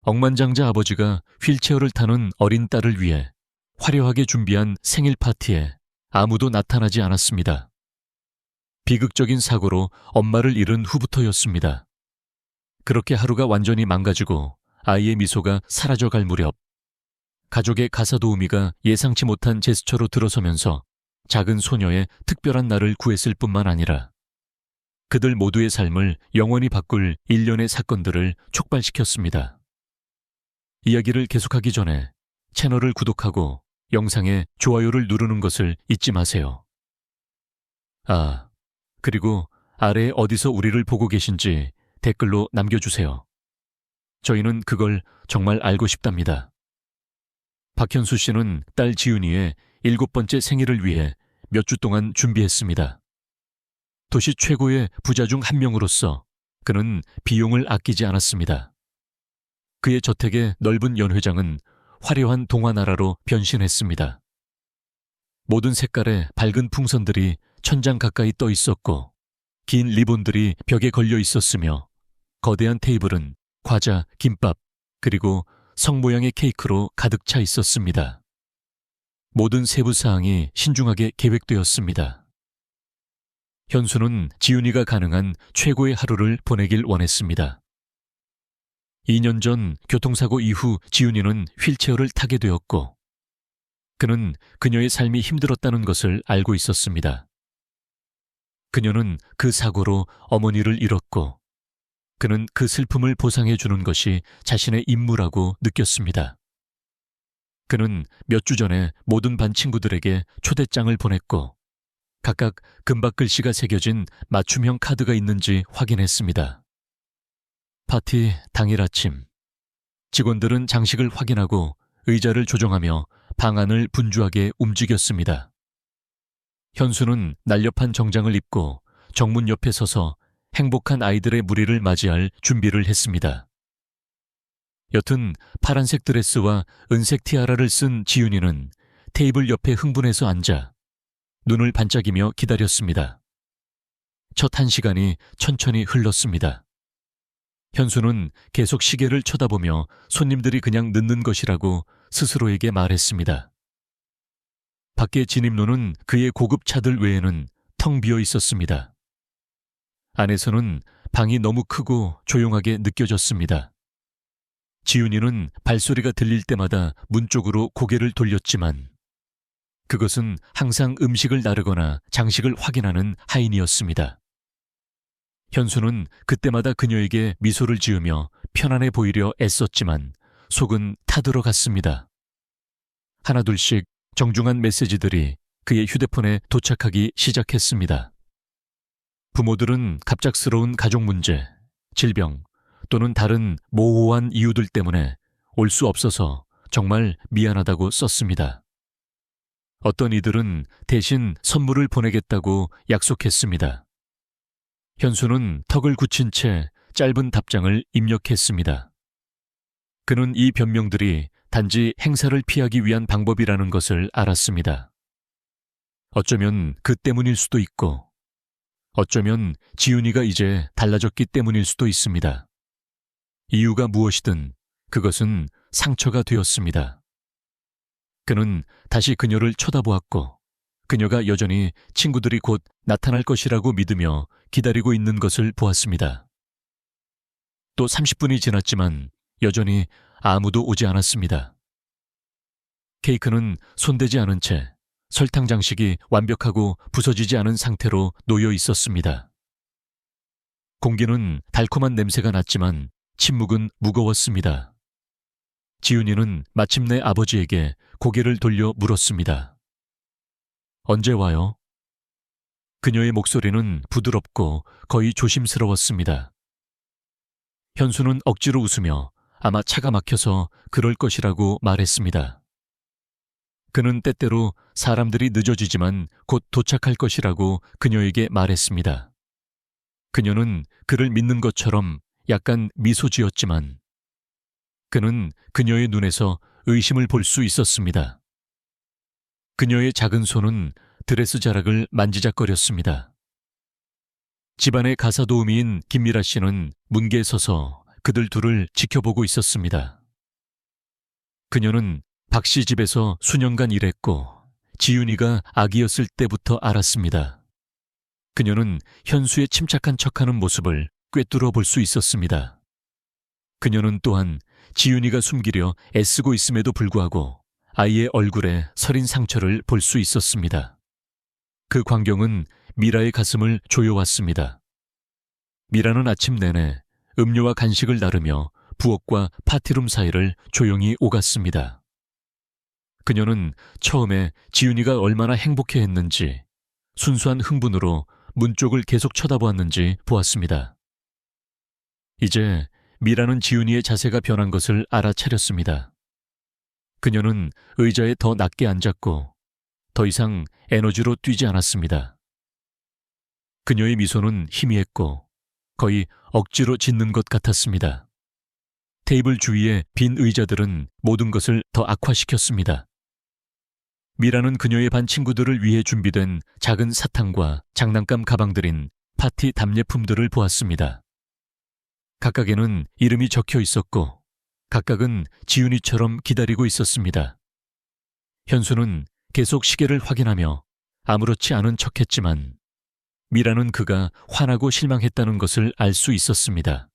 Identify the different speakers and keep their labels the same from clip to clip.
Speaker 1: 억만장자 아버지가 휠체어를 타는 어린 딸을 위해 화려하게 준비한 생일 파티에 아무도 나타나지 않았습니다. 비극적인 사고로 엄마를 잃은 후부터였습니다. 그렇게 하루가 완전히 망가지고 아이의 미소가 사라져갈 무렵 가족의 가사도우미가 예상치 못한 제스처로 들어서면서 작은 소녀의 특별한 날을 구했을 뿐만 아니라 그들 모두의 삶을 영원히 바꿀 일련의 사건들을 촉발시켰습니다. 이야기를 계속하기 전에 채널을 구독하고 영상에 좋아요를 누르는 것을 잊지 마세요. 그리고 아래에 어디서 우리를 보고 계신지 댓글로 남겨주세요. 저희는 그걸 정말 알고 싶답니다. 박현수 씨는 딸 지윤이의 7번째 생일을 위해 몇 주 동안 준비했습니다. 도시 최고의 부자 중 한 명으로서 그는 비용을 아끼지 않았습니다. 그의 저택의 넓은 연회장은 화려한 동화나라로 변신했습니다. 모든 색깔의 밝은 풍선들이 천장 가까이 떠 있었고 긴 리본들이 벽에 걸려 있었으며 거대한 테이블은 과자, 김밥, 그리고 성 모양의 케이크로 가득 차 있었습니다. 모든 세부 사항이 신중하게 계획되었습니다. 현수는 지윤이가 가능한 최고의 하루를 보내길 원했습니다. 2년 전 교통사고 이후 지윤이는 휠체어를 타게 되었고 그는 그녀의 삶이 힘들었다는 것을 알고 있었습니다. 그녀는 그 사고로 어머니를 잃었고 그는 그 슬픔을 보상해 주는 것이 자신의 임무라고 느꼈습니다. 그는 몇 주 전에 모든 반 친구들에게 초대장을 보냈고 각각 금박 글씨가 새겨진 맞춤형 카드가 있는지 확인했습니다. 파티 당일 아침, 직원들은 장식을 확인하고 의자를 조정하며 방안을 분주하게 움직였습니다. 현수는 날렵한 정장을 입고 정문 옆에 서서 행복한 아이들의 무리를 맞이할 준비를 했습니다. 여튼 파란색 드레스와 은색 티아라를 쓴 지윤이는 테이블 옆에 흥분해서 앉아 눈을 반짝이며 기다렸습니다. 첫 1시간이 천천히 흘렀습니다. 현수는 계속 시계를 쳐다보며 손님들이 그냥 늦는 것이라고 스스로에게 말했습니다. 밖의 진입로는 그의 고급 차들 외에는 텅 비어 있었습니다. 안에서는 방이 너무 크고 조용하게 느껴졌습니다. 지윤이는 발소리가 들릴 때마다 문 쪽으로 고개를 돌렸지만 그것은 항상 음식을 나르거나 장식을 확인하는 하인이었습니다. 현수는 그때마다 그녀에게 미소를 지으며 편안해 보이려 애썼지만 속은 타들어갔습니다. 하나둘씩 정중한 메시지들이 그의 휴대폰에 도착하기 시작했습니다. 부모들은 갑작스러운 가족 문제, 질병 또는 다른 모호한 이유들 때문에 올 수 없어서 정말 미안하다고 썼습니다. 어떤 이들은 대신 선물을 보내겠다고 약속했습니다. 현수는 턱을 굳힌 채 짧은 답장을 입력했습니다. 그는 이 변명들이 단지 행사를 피하기 위한 방법이라는 것을 알았습니다. 어쩌면 그 때문일 수도 있고 어쩌면 지윤이가 이제 달라졌기 때문일 수도 있습니다. 이유가 무엇이든 그것은 상처가 되었습니다. 그는 다시 그녀를 쳐다보았고 그녀가 여전히 친구들이 곧 나타날 것이라고 믿으며 기다리고 있는 것을 보았습니다. 또 30분이 지났지만 여전히 아무도 오지 않았습니다. 케이크는 손대지 않은 채 설탕 장식이 완벽하고 부서지지 않은 상태로 놓여 있었습니다. 공기는 달콤한 냄새가 났지만 침묵은 무거웠습니다. 지윤이는 마침내 아버지에게 고개를 돌려 물었습니다. 언제 와요? 그녀의 목소리는 부드럽고 거의 조심스러웠습니다. 현수는 억지로 웃으며 아마 차가 막혀서 그럴 것이라고 말했습니다. 그는 때때로 사람들이 늦어지지만 곧 도착할 것이라고 그녀에게 말했습니다. 그녀는 그를 믿는 것처럼 약간 미소 지었지만 그는 그녀의 눈에서 의심을 볼 수 있었습니다. 그녀의 작은 손은 드레스 자락을 만지작거렸습니다. 집안의 가사도우미인 김미라 씨는 문개에 서서 그들 둘을 지켜보고 있었습니다. 그녀는 박 씨 집에서 수년간 일했고 지윤이가 아기였을 때부터 알았습니다. 그녀는 현수의 침착한 척하는 모습을 꿰뚫어 볼 수 있었습니다. 그녀는 또한 지윤이가 숨기려 애쓰고 있음에도 불구하고 아이의 얼굴에 서린 상처를 볼 수 있었습니다. 그 광경은 미라의 가슴을 조여왔습니다. 미라는 아침 내내 음료와 간식을 나르며 부엌과 파티룸 사이를 조용히 오갔습니다. 그녀는 처음에 지윤이가 얼마나 행복해했는지 순수한 흥분으로 문 쪽을 계속 쳐다보았는지 보았습니다. 이제 미라는 지윤이의 자세가 변한 것을 알아차렸습니다. 그녀는 의자에 더 낮게 앉았고 더 이상 에너지로 뛰지 않았습니다. 그녀의 미소는 희미했고 거의 억지로 짓는 것 같았습니다. 테이블 주위의 빈 의자들은 모든 것을 더 악화시켰습니다. 미라는 그녀의 반 친구들을 위해 준비된 작은 사탕과 장난감 가방들인 파티 답례품들을 보았습니다. 각각에는 이름이 적혀 있었고 각각은 지윤이처럼 기다리고 있었습니다. 현수는 계속 시계를 확인하며 아무렇지 않은 척했지만 미라는 그가 화나고 실망했다는 것을 알 수 있었습니다.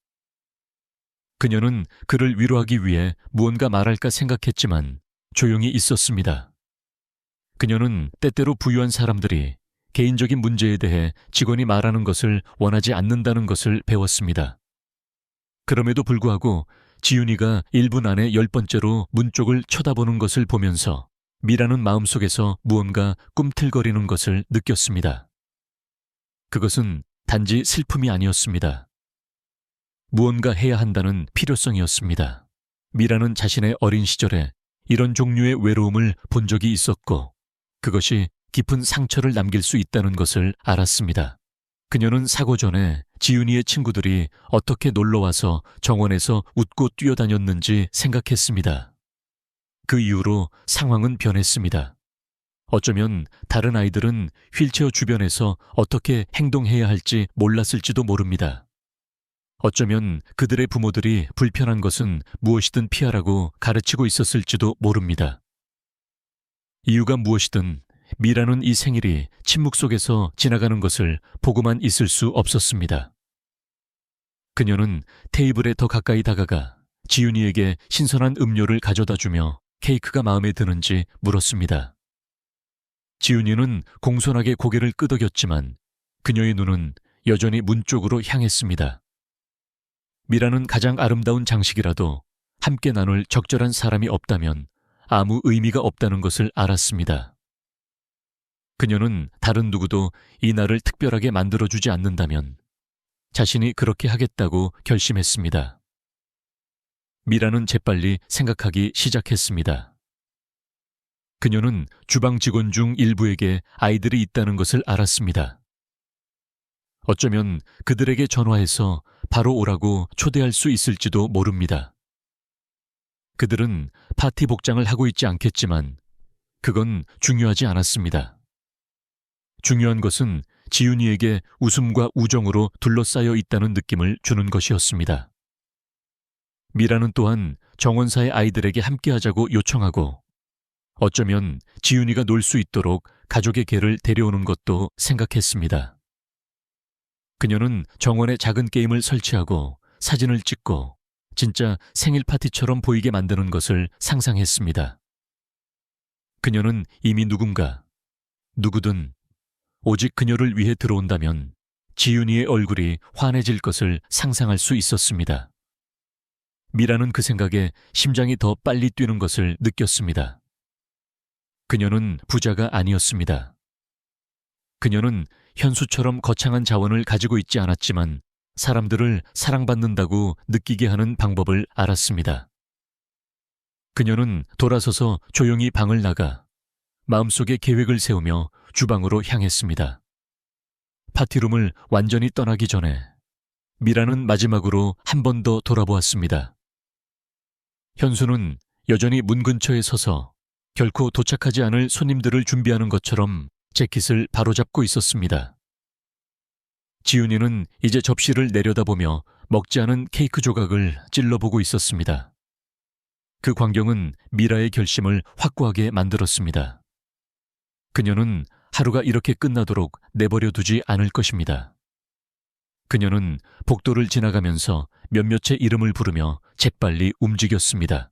Speaker 1: 그녀는 그를 위로하기 위해 무언가 말할까 생각했지만 조용히 있었습니다. 그녀는 때때로 부유한 사람들이 개인적인 문제에 대해 직원이 말하는 것을 원하지 않는다는 것을 배웠습니다. 그럼에도 불구하고 지윤이가 1분 안에 10번째로 문 쪽을 쳐다보는 것을 보면서 미라는 마음속에서 무언가 꿈틀거리는 것을 느꼈습니다. 그것은 단지 슬픔이 아니었습니다. 무언가 해야 한다는 필요성이었습니다. 미라는 자신의 어린 시절에 이런 종류의 외로움을 본 적이 있었고 그것이 깊은 상처를 남길 수 있다는 것을 알았습니다. 그녀는 사고 전에 지윤이의 친구들이 어떻게 놀러와서 정원에서 웃고 뛰어다녔는지 생각했습니다. 그 이후로 상황은 변했습니다. 어쩌면 다른 아이들은 휠체어 주변에서 어떻게 행동해야 할지 몰랐을지도 모릅니다. 어쩌면 그들의 부모들이 불편한 것은 무엇이든 피하라고 가르치고 있었을지도 모릅니다. 이유가 무엇이든 미라는 이 생일이 침묵 속에서 지나가는 것을 보고만 있을 수 없었습니다. 그녀는 테이블에 더 가까이 다가가 지윤이에게 신선한 음료를 가져다 주며 케이크가 마음에 드는지 물었습니다. 지윤이는 공손하게 고개를 끄덕였지만 그녀의 눈은 여전히 문 쪽으로 향했습니다. 미라는 가장 아름다운 장식이라도 함께 나눌 적절한 사람이 없다면 아무 의미가 없다는 것을 알았습니다. 그녀는 다른 누구도 이 날을 특별하게 만들어주지 않는다면 자신이 그렇게 하겠다고 결심했습니다. 미라는 재빨리 생각하기 시작했습니다. 그녀는 주방 직원 중 일부에게 아이들이 있다는 것을 알았습니다. 어쩌면 그들에게 전화해서 바로 오라고 초대할 수 있을지도 모릅니다. 그들은 파티 복장을 하고 있지 않겠지만 그건 중요하지 않았습니다. 중요한 것은 지윤이에게 웃음과 우정으로 둘러싸여 있다는 느낌을 주는 것이었습니다. 미라는 또한 정원사의 아이들에게 함께하자고 요청하고 어쩌면 지윤이가 놀 수 있도록 가족의 개를 데려오는 것도 생각했습니다. 그녀는 정원에 작은 게임을 설치하고 사진을 찍고 진짜 생일 파티처럼 보이게 만드는 것을 상상했습니다. 그녀는 이미 누구든 오직 그녀를 위해 들어온다면 지윤이의 얼굴이 환해질 것을 상상할 수 있었습니다. 미라는 그 생각에 심장이 더 빨리 뛰는 것을 느꼈습니다. 그녀는 부자가 아니었습니다. 그녀는 현수처럼 거창한 자원을 가지고 있지 않았지만 사람들을 사랑받는다고 느끼게 하는 방법을 알았습니다. 그녀는 돌아서서 조용히 방을 나가 마음속에 계획을 세우며 주방으로 향했습니다. 파티룸을 완전히 떠나기 전에 미라는 마지막으로 한 번 더 돌아보았습니다. 현수는 여전히 문 근처에 서서 결코 도착하지 않을 손님들을 준비하는 것처럼 재킷을 바로잡고 있었습니다. 지윤이는 이제 접시를 내려다보며 먹지 않은 케이크 조각을 찔러보고 있었습니다. 그 광경은 미라의 결심을 확고하게 만들었습니다. 그녀는 하루가 이렇게 끝나도록 내버려 두지 않을 것입니다. 그녀는 복도를 지나가면서 몇몇의 이름을 부르며 재빨리 움직였습니다.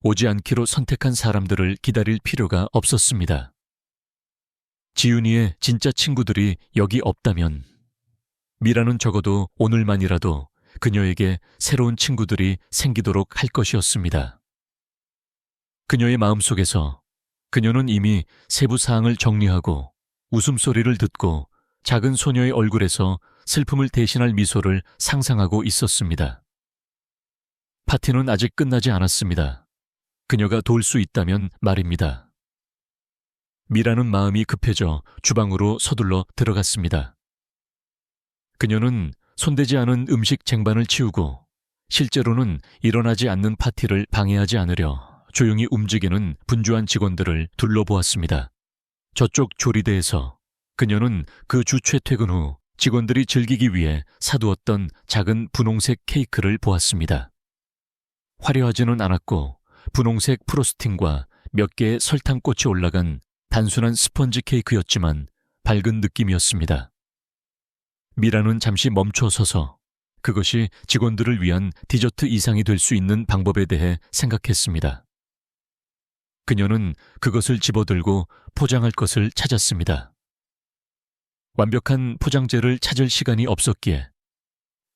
Speaker 1: 오지 않기로 선택한 사람들을 기다릴 필요가 없었습니다. 지윤이의 진짜 친구들이 여기 없다면 미라는 적어도 오늘만이라도 그녀에게 새로운 친구들이 생기도록 할 것이었습니다. 그녀의 마음속에서 그녀는 이미 세부 사항을 정리하고 웃음소리를 듣고 작은 소녀의 얼굴에서 슬픔을 대신할 미소를 상상하고 있었습니다. 파티는 아직 끝나지 않았습니다. 그녀가 도울 수 있다면 말입니다. 미라는 마음이 급해져 주방으로 서둘러 들어갔습니다. 그녀는 손대지 않은 음식 쟁반을 치우고 실제로는 일어나지 않는 파티를 방해하지 않으려 조용히 움직이는 분주한 직원들을 둘러보았습니다. 저쪽 조리대에서 그녀는 그 주 최퇴근 후 직원들이 즐기기 위해 사두었던 작은 분홍색 케이크를 보았습니다. 화려하지는 않았고 분홍색 프로스팅과 몇 개의 설탕꽃이 올라간 단순한 스펀지 케이크였지만 밝은 느낌이었습니다. 미라는 잠시 멈춰 서서 그것이 직원들을 위한 디저트 이상이 될 수 있는 방법에 대해 생각했습니다. 그녀는 그것을 집어들고 포장할 것을 찾았습니다. 완벽한 포장재를 찾을 시간이 없었기에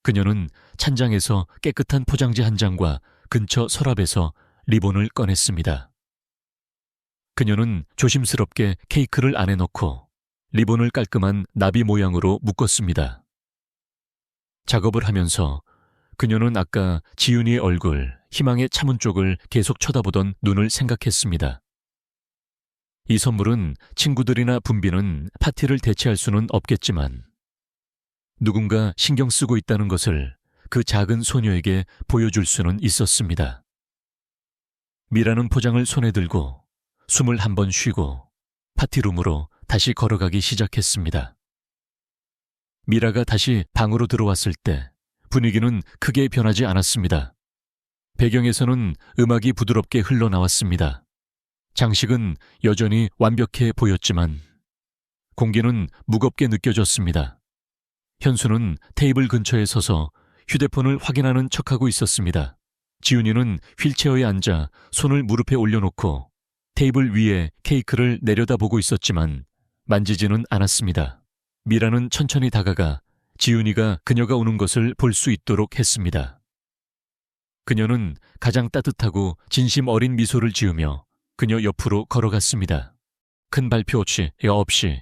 Speaker 1: 그녀는 찬장에서 깨끗한 포장재 한 장과 근처 서랍에서 리본을 꺼냈습니다. 그녀는 조심스럽게 케이크를 안에 넣고 리본을 깔끔한 나비 모양으로 묶었습니다. 작업을 하면서 그녀는 아까 지윤이의 얼굴, 희망의 차문 쪽을 계속 쳐다보던 눈을 생각했습니다. 이 선물은 친구들이나 분비는 파티를 대체할 수는 없겠지만 누군가 신경 쓰고 있다는 것을 그 작은 소녀에게 보여줄 수는 있었습니다. 미라는 포장을 손에 들고 숨을 한번 쉬고 파티룸으로 다시 걸어가기 시작했습니다. 미라가 다시 방으로 들어왔을 때 분위기는 크게 변하지 않았습니다. 배경에서는 음악이 부드럽게 흘러나왔습니다. 장식은 여전히 완벽해 보였지만 공기는 무겁게 느껴졌습니다. 현수는 테이블 근처에 서서 휴대폰을 확인하는 척하고 있었습니다. 지훈이는 휠체어에 앉아 손을 무릎에 올려놓고 테이블 위에 케이크를 내려다보고 있었지만 만지지는 않았습니다. 미라는 천천히 다가가 지훈이가 그녀가 오는 것을 볼 수 있도록 했습니다. 그녀는 가장 따뜻하고 진심 어린 미소를 지으며 그녀 옆으로 걸어갔습니다. 큰 발표 없이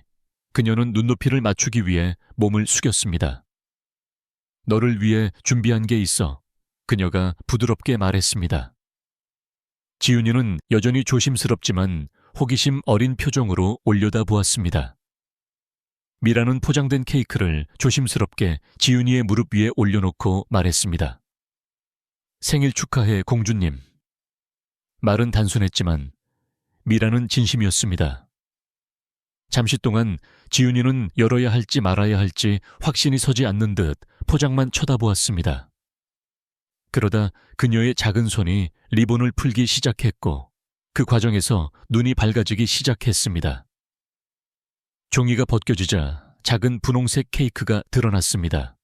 Speaker 1: 그녀는 눈높이를 맞추기 위해 몸을 숙였습니다. 너를 위해 준비한 게 있어. 그녀가 부드럽게 말했습니다. 지훈이는 여전히 조심스럽지만 호기심 어린 표정으로 올려다보았습니다. 미라는 포장된 케이크를 조심스럽게 지훈이의 무릎 위에 올려놓고 말했습니다. 생일 축하해, 공주님. 말은 단순했지만 미라는 진심이었습니다. 잠시 동안 지훈이는 열어야 할지 말아야 할지 확신이 서지 않는 듯 포장만 쳐다보았습니다. 그러다 그녀의 작은 손이 리본을 풀기 시작했고 그 과정에서 눈이 밝아지기 시작했습니다. 종이가 벗겨지자 작은 분홍색 케이크가 드러났습니다.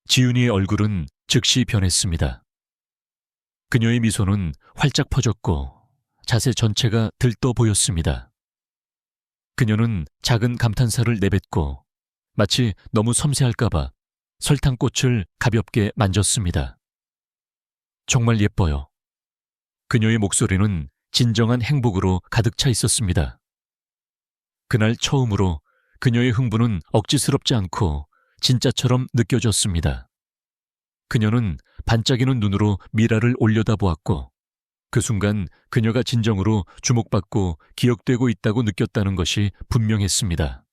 Speaker 1: 지훈이의 얼굴은 즉시 변했습니다. 그녀의 미소는 활짝 퍼졌고 자세 전체가 들떠 보였습니다. 그녀는 작은 감탄사를 내뱉고 마치 너무 섬세할까봐 설탕꽃을 가볍게 만졌습니다. 정말 예뻐요. 그녀의 목소리는 진정한 행복으로 가득 차 있었습니다. 그날 처음으로 그녀의 흥분은 억지스럽지 않고 진짜처럼 느껴졌습니다. 그녀는 반짝이는 눈으로 미라를 올려다보았고 그 순간 그녀가 진정으로 주목받고 기억되고 있다고 느꼈다는 것이 분명했습니다.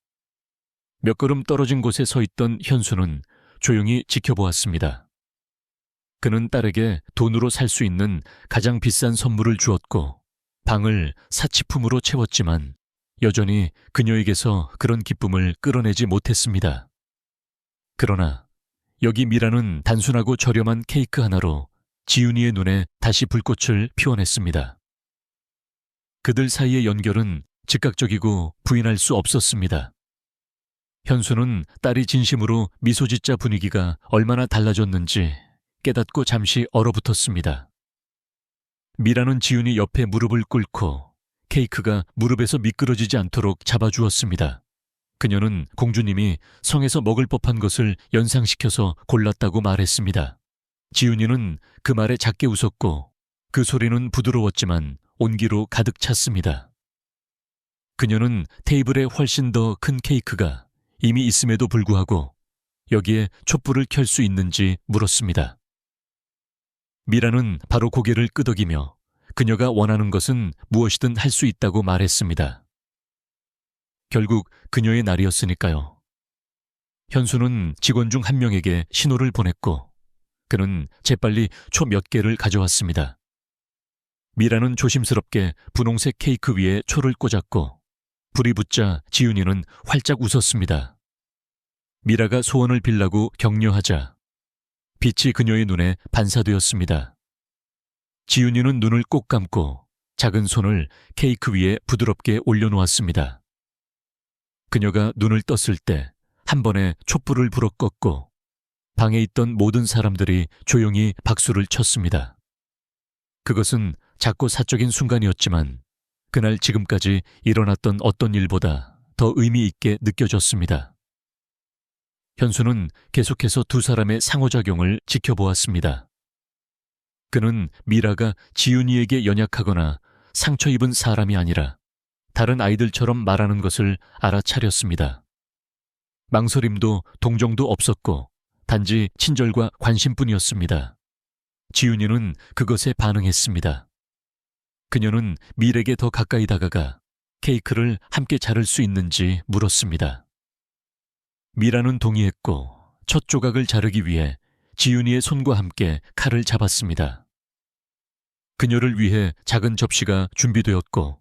Speaker 1: 몇 걸음 떨어진 곳에 서 있던 현수는 조용히 지켜보았습니다. 그는 딸에게 돈으로 살 수 있는 가장 비싼 선물을 주었고 방을 사치품으로 채웠지만 여전히 그녀에게서 그런 기쁨을 끌어내지 못했습니다. 그러나 여기 미라는 단순하고 저렴한 케이크 하나로 지윤이의 눈에 다시 불꽃을 피워냈습니다. 그들 사이의 연결은 즉각적이고 부인할 수 없었습니다. 현수는 딸이 진심으로 미소 짓자 분위기가 얼마나 달라졌는지 깨닫고 잠시 얼어붙었습니다. 미라는 지윤이 옆에 무릎을 꿇고 케이크가 무릎에서 미끄러지지 않도록 잡아주었습니다. 그녀는 공주님이 성에서 먹을 법한 것을 연상시켜서 골랐다고 말했습니다. 지윤이는 그 말에 작게 웃었고 그 소리는 부드러웠지만 온기로 가득 찼습니다. 그녀는 테이블에 훨씬 더 큰 케이크가 이미 있음에도 불구하고 여기에 촛불을 켤 수 있는지 물었습니다. 미라는 바로 고개를 끄덕이며 그녀가 원하는 것은 무엇이든 할 수 있다고 말했습니다. 결국 그녀의 날이었으니까요. 현수는 직원 중 한 명에게 신호를 보냈고 그는 재빨리 초 몇 개를 가져왔습니다. 미라는 조심스럽게 분홍색 케이크 위에 초를 꽂았고 불이 붙자 지윤이는 활짝 웃었습니다. 미라가 소원을 빌라고 격려하자 빛이 그녀의 눈에 반사되었습니다. 지윤이는 눈을 꼭 감고 작은 손을 케이크 위에 부드럽게 올려놓았습니다. 그녀가 눈을 떴을 때 한 번에 촛불을 불어 껐고 방에 있던 모든 사람들이 조용히 박수를 쳤습니다. 그것은 작고 사적인 순간이었지만 그날 지금까지 일어났던 어떤 일보다 더 의미 있게 느껴졌습니다. 현수는 계속해서 두 사람의 상호작용을 지켜보았습니다. 그는 미라가 지윤이에게 연약하거나 상처 입은 사람이 아니라 다른 아이들처럼 말하는 것을 알아차렸습니다. 망설임도 동정도 없었고 단지 친절과 관심뿐이었습니다. 지윤이는 그것에 반응했습니다. 그녀는 밀에게 더 가까이 다가가 케이크를 함께 자를 수 있는지 물었습니다. 미라는 동의했고 첫 조각을 자르기 위해 지윤이의 손과 함께 칼을 잡았습니다. 그녀를 위해 작은 접시가 준비되었고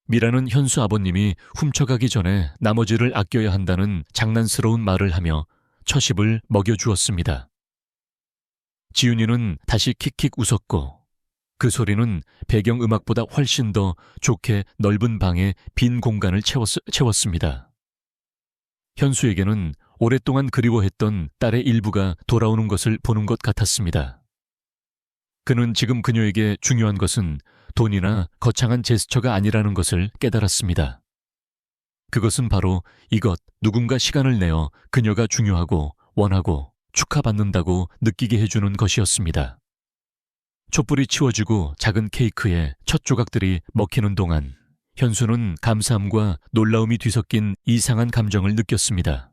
Speaker 1: 미라는 현수 아버님이 훔쳐가기 전에 나머지를 아껴야 한다는 장난스러운 말을 하며 처십을 먹여주었습니다. 지윤이는 다시 킥킥 웃었고 그 소리는 배경음악보다 훨씬 더 좋게 넓은 방에 빈 공간을 채웠습니다. 현수에게는 오랫동안 그리워했던 딸의 일부가 돌아오는 것을 보는 것 같았습니다. 그는 지금 그녀에게 중요한 것은 돈이나 거창한 제스처가 아니라는 것을 깨달았습니다. 그것은 바로 이것, 누군가 시간을 내어 그녀가 중요하고 원하고 축하받는다고 느끼게 해주는 것이었습니다. 촛불이 치워지고 작은 케이크에 첫 조각들이 먹히는 동안 현수는 감사함과 놀라움이 뒤섞인 이상한 감정을 느꼈습니다.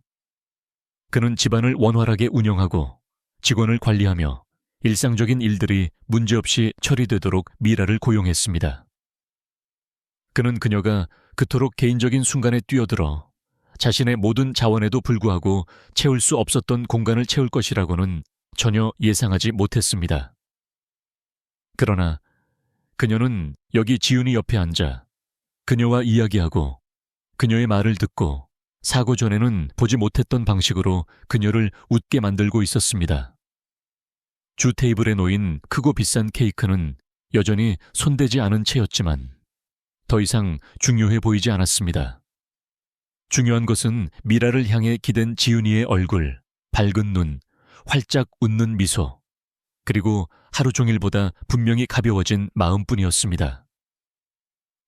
Speaker 1: 그는 집안을 원활하게 운영하고 직원을 관리하며 일상적인 일들이 문제없이 처리되도록 미라를 고용했습니다. 그는 그녀가 그토록 개인적인 순간에 뛰어들어 자신의 모든 자원에도 불구하고 채울 수 없었던 공간을 채울 것이라고는 전혀 예상하지 못했습니다. 그러나 그녀는 여기 지윤이 옆에 앉아 그녀와 이야기하고 그녀의 말을 듣고 사고 전에는 보지 못했던 방식으로 그녀를 웃게 만들고 있었습니다. 주 테이블에 놓인 크고 비싼 케이크는 여전히 손대지 않은 채였지만 더 이상 중요해 보이지 않았습니다. 중요한 것은 미라를 향해 기댄 지윤이의 얼굴, 밝은 눈, 활짝 웃는 미소, 그리고 하루 종일보다 분명히 가벼워진 마음뿐이었습니다.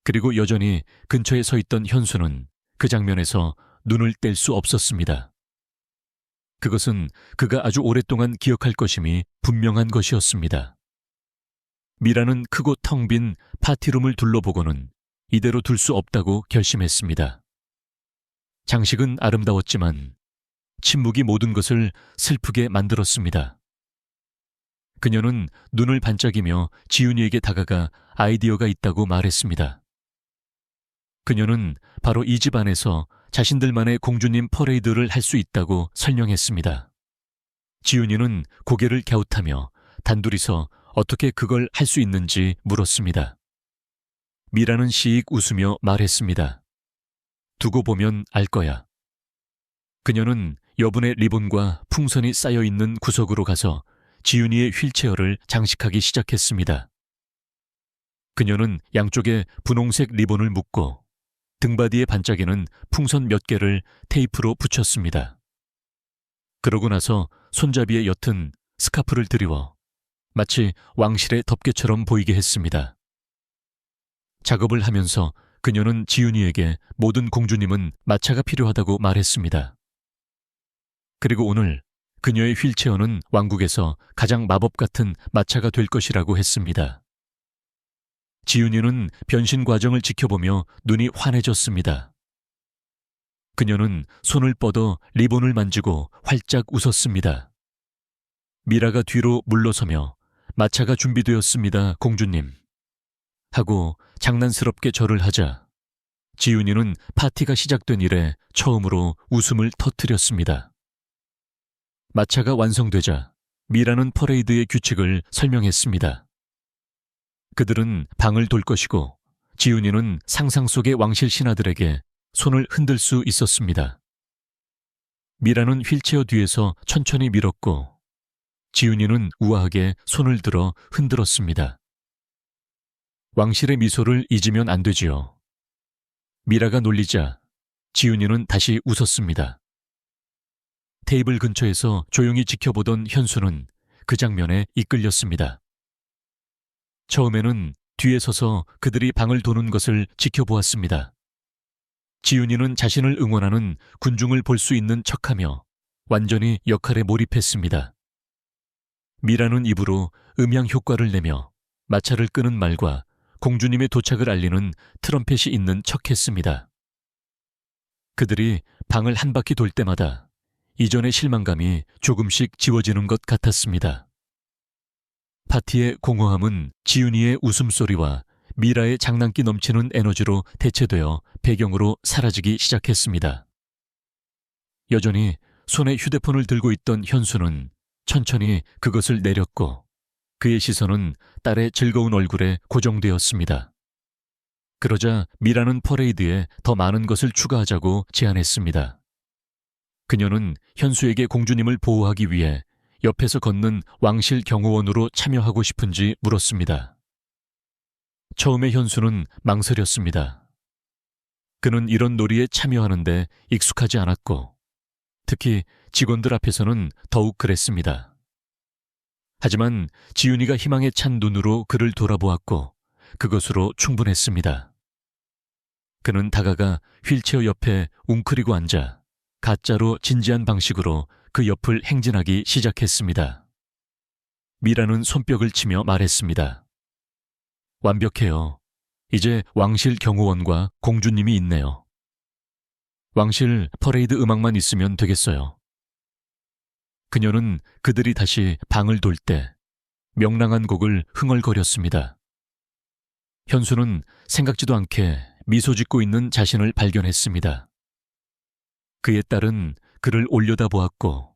Speaker 1: 그리고 여전히 근처에 서 있던 현수는 그 장면에서 눈을 뗄 수 없었습니다. 그것은 그가 아주 오랫동안 기억할 것임이 분명한 것이었습니다. 미라는 크고 텅 빈 파티룸을 둘러보고는 이대로 둘 수 없다고 결심했습니다. 장식은 아름다웠지만 침묵이 모든 것을 슬프게 만들었습니다. 그녀는 눈을 반짝이며 지윤이에게 다가가 아이디어가 있다고 말했습니다. 그녀는 바로 이 집 안에서 자신들만의 공주님 퍼레이드를 할 수 있다고 설명했습니다. 지윤이는 고개를 갸웃하며 단둘이서 어떻게 그걸 할 수 있는지 물었습니다. 미라는 시익 웃으며 말했습니다. 두고 보면 알 거야. 그녀는 여분의 리본과 풍선이 쌓여있는 구석으로 가서 지윤이의 휠체어를 장식하기 시작했습니다. 그녀는 양쪽에 분홍색 리본을 묶고 등받이의 반짝이는 풍선 몇 개를 테이프로 붙였습니다. 그러고 나서 손잡이에 옅은 스카프를 드리워 마치 왕실의 덮개처럼 보이게 했습니다. 작업을 하면서 그녀는 지윤이에게 모든 공주님은 마차가 필요하다고 말했습니다. 그리고 오늘 그녀의 휠체어는 왕국에서 가장 마법 같은 마차가 될 것이라고 했습니다. 지윤이는 변신 과정을 지켜보며 눈이 환해졌습니다. 그녀는 손을 뻗어 리본을 만지고 활짝 웃었습니다. 미라가 뒤로 물러서며 마차가 준비되었습니다, 공주님. 하고 장난스럽게 절을 하자 지윤이는 파티가 시작된 이래 처음으로 웃음을 터뜨렸습니다. 마차가 완성되자 미라는 퍼레이드의 규칙을 설명했습니다. 그들은 방을 돌 것이고 지윤이는 상상 속의 왕실 신하들에게 손을 흔들 수 있었습니다. 미라는 휠체어 뒤에서 천천히 밀었고 지윤이는 우아하게 손을 들어 흔들었습니다. 왕실의 미소를 잊으면 안 되지요. 미라가 놀리자 지윤이는 다시 웃었습니다. 테이블 근처에서 조용히 지켜보던 현수는 그 장면에 이끌렸습니다. 처음에는 뒤에 서서 그들이 방을 도는 것을 지켜보았습니다. 지윤이는 자신을 응원하는 군중을 볼 수 있는 척하며 완전히 역할에 몰입했습니다. 미라는 입으로 음향 효과를 내며 마차를 끄는 말과 공주님의 도착을 알리는 트럼펫이 있는 척했습니다. 그들이 방을 한 바퀴 돌 때마다 이전의 실망감이 조금씩 지워지는 것 같았습니다. 파티의 공허함은 지윤이의 웃음소리와 미라의 장난기 넘치는 에너지로 대체되어 배경으로 사라지기 시작했습니다. 여전히 손에 휴대폰을 들고 있던 현수는 천천히 그것을 내렸고 그의 시선은 딸의 즐거운 얼굴에 고정되었습니다. 그러자 미라는 퍼레이드에 더 많은 것을 추가하자고 제안했습니다. 그녀는 현수에게 공주님을 보호하기 위해 옆에서 걷는 왕실 경호원으로 참여하고 싶은지 물었습니다. 처음에 현수는 망설였습니다. 그는 이런 놀이에 참여하는데 익숙하지 않았고 특히 직원들 앞에서는 더욱 그랬습니다. 하지만 지윤이가 희망에 찬 눈으로 그를 돌아보았고 그것으로 충분했습니다. 그는 다가가 휠체어 옆에 웅크리고 앉아 가짜로 진지한 방식으로 그 옆을 행진하기 시작했습니다. 미라는 손뼉을 치며 말했습니다. 완벽해요. 이제 왕실 경호원과 공주님이 있네요. 왕실 퍼레이드 음악만 있으면 되겠어요. 그녀는 그들이 다시 방을 돌 때 명랑한 곡을 흥얼거렸습니다. 현수는 생각지도 않게 미소 짓고 있는 자신을 발견했습니다. 그의 딸은 그를 올려다보았고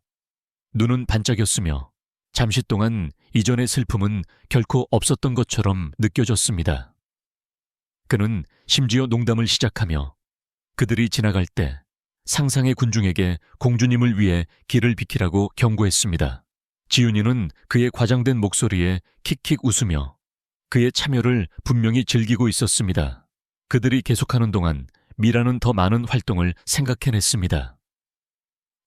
Speaker 1: 눈은 반짝였으며 잠시 동안 이전의 슬픔은 결코 없었던 것처럼 느껴졌습니다. 그는 심지어 농담을 시작하며 그들이 지나갈 때 상상의 군중에게 공주님을 위해 길을 비키라고 경고했습니다. 지윤이는 그의 과장된 목소리에 킥킥 웃으며 그의 참여를 분명히 즐기고 있었습니다. 그들이 계속하는 동안 미라는 더 많은 활동을 생각해냈습니다.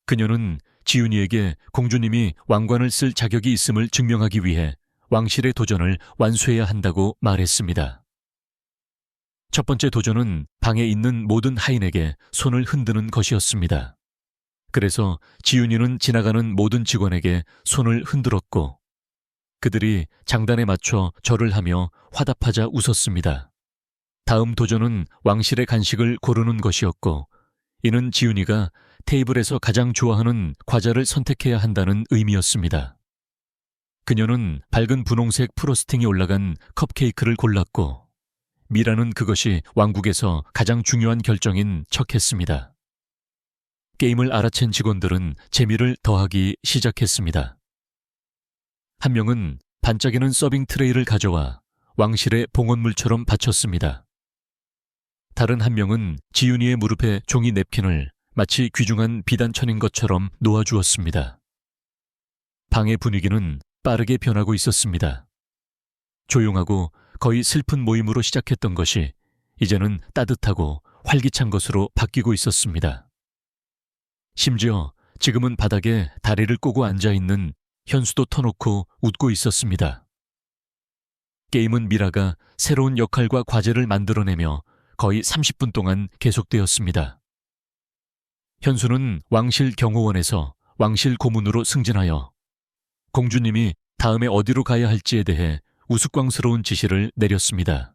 Speaker 1: 그녀는 지윤이에게 공주님이 왕관을 쓸 자격이 있음을 증명하기 위해 왕실의 도전을 완수해야 한다고 말했습니다. 첫 번째 도전은 방에 있는 모든 하인에게 손을 흔드는 것이었습니다. 그래서 지윤이는 지나가는 모든 직원에게 손을 흔들었고 그들이 장단에 맞춰 절을 하며 화답하자 웃었습니다. 다음 도전은 왕실의 간식을 고르는 것이었고 이는 지윤이가 테이블에서 가장 좋아하는 과자를 선택해야 한다는 의미였습니다. 그녀는 밝은 분홍색 프로스팅이 올라간 컵케이크를 골랐고 미라는 그것이 왕국에서 가장 중요한 결정인 척했습니다. 게임을 알아챈 직원들은 재미를 더하기 시작했습니다. 한 명은 반짝이는 서빙 트레이를 가져와 왕실의 봉헌물처럼 바쳤습니다. 다른 한 명은 지윤이의 무릎에 종이 냅킨을 마치 귀중한 비단천인 것처럼 놓아주었습니다. 방의 분위기는 빠르게 변하고 있었습니다. 조용하고 거의 슬픈 모임으로 시작했던 것이 이제는 따뜻하고 활기찬 것으로 바뀌고 있었습니다. 심지어 지금은 바닥에 다리를 꼬고 앉아있는 현수도 터놓고 웃고 있었습니다. 게임은 미라가 새로운 역할과 과제를 만들어내며 거의 30분 동안 계속되었습니다. 현수는 왕실 경호원에서 왕실 고문으로 승진하여 공주님이 다음에 어디로 가야 할지에 대해 우스꽝스러운 지시를 내렸습니다.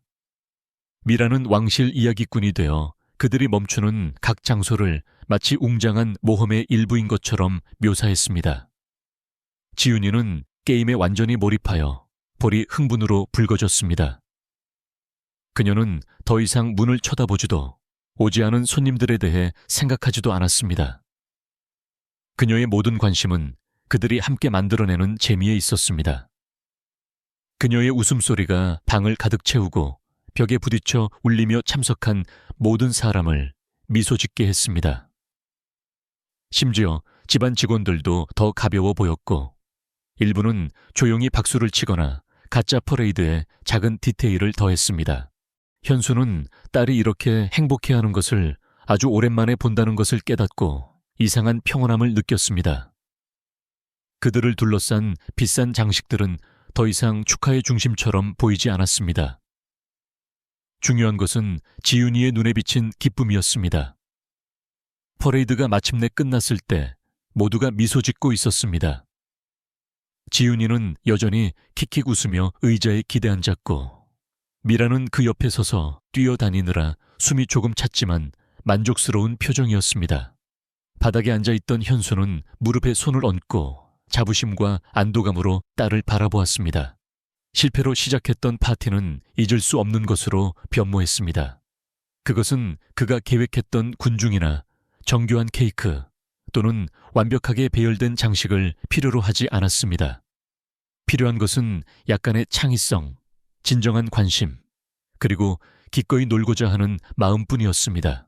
Speaker 1: 미라는 왕실 이야기꾼이 되어 그들이 멈추는 각 장소를 마치 웅장한 모험의 일부인 것처럼 묘사했습니다. 지윤이는 게임에 완전히 몰입하여 볼이 흥분으로 붉어졌습니다. 그녀는 더 이상 문을 쳐다보지도 오지 않은 손님들에 대해 생각하지도 않았습니다. 그녀의 모든 관심은 그들이 함께 만들어내는 재미에 있었습니다. 그녀의 웃음소리가 방을 가득 채우고 벽에 부딪혀 울리며 참석한 모든 사람을 미소 짓게 했습니다. 심지어 집안 직원들도 더 가벼워 보였고 일부는 조용히 박수를 치거나 가짜 퍼레이드에 작은 디테일을 더했습니다. 현수는 딸이 이렇게 행복해하는 것을 아주 오랜만에 본다는 것을 깨닫고 이상한 평온함을 느꼈습니다. 그들을 둘러싼 비싼 장식들은 더 이상 축하의 중심처럼 보이지 않았습니다. 중요한 것은 지윤이의 눈에 비친 기쁨이었습니다. 퍼레이드가 마침내 끝났을 때 모두가 미소 짓고 있었습니다. 지윤이는 여전히 킥킥 웃으며 의자에 기대앉았고 미라는 그 옆에 서서 뛰어다니느라 숨이 조금 찼지만 만족스러운 표정이었습니다. 바닥에 앉아있던 현수는 무릎에 손을 얹고 자부심과 안도감으로 딸을 바라보았습니다. 실패로 시작했던 파티는 잊을 수 없는 것으로 변모했습니다. 그것은 그가 계획했던 군중이나 정교한 케이크 또는 완벽하게 배열된 장식을 필요로 하지 않았습니다. 필요한 것은 약간의 창의성, 진정한 관심, 그리고 기꺼이 놀고자 하는 마음뿐이었습니다.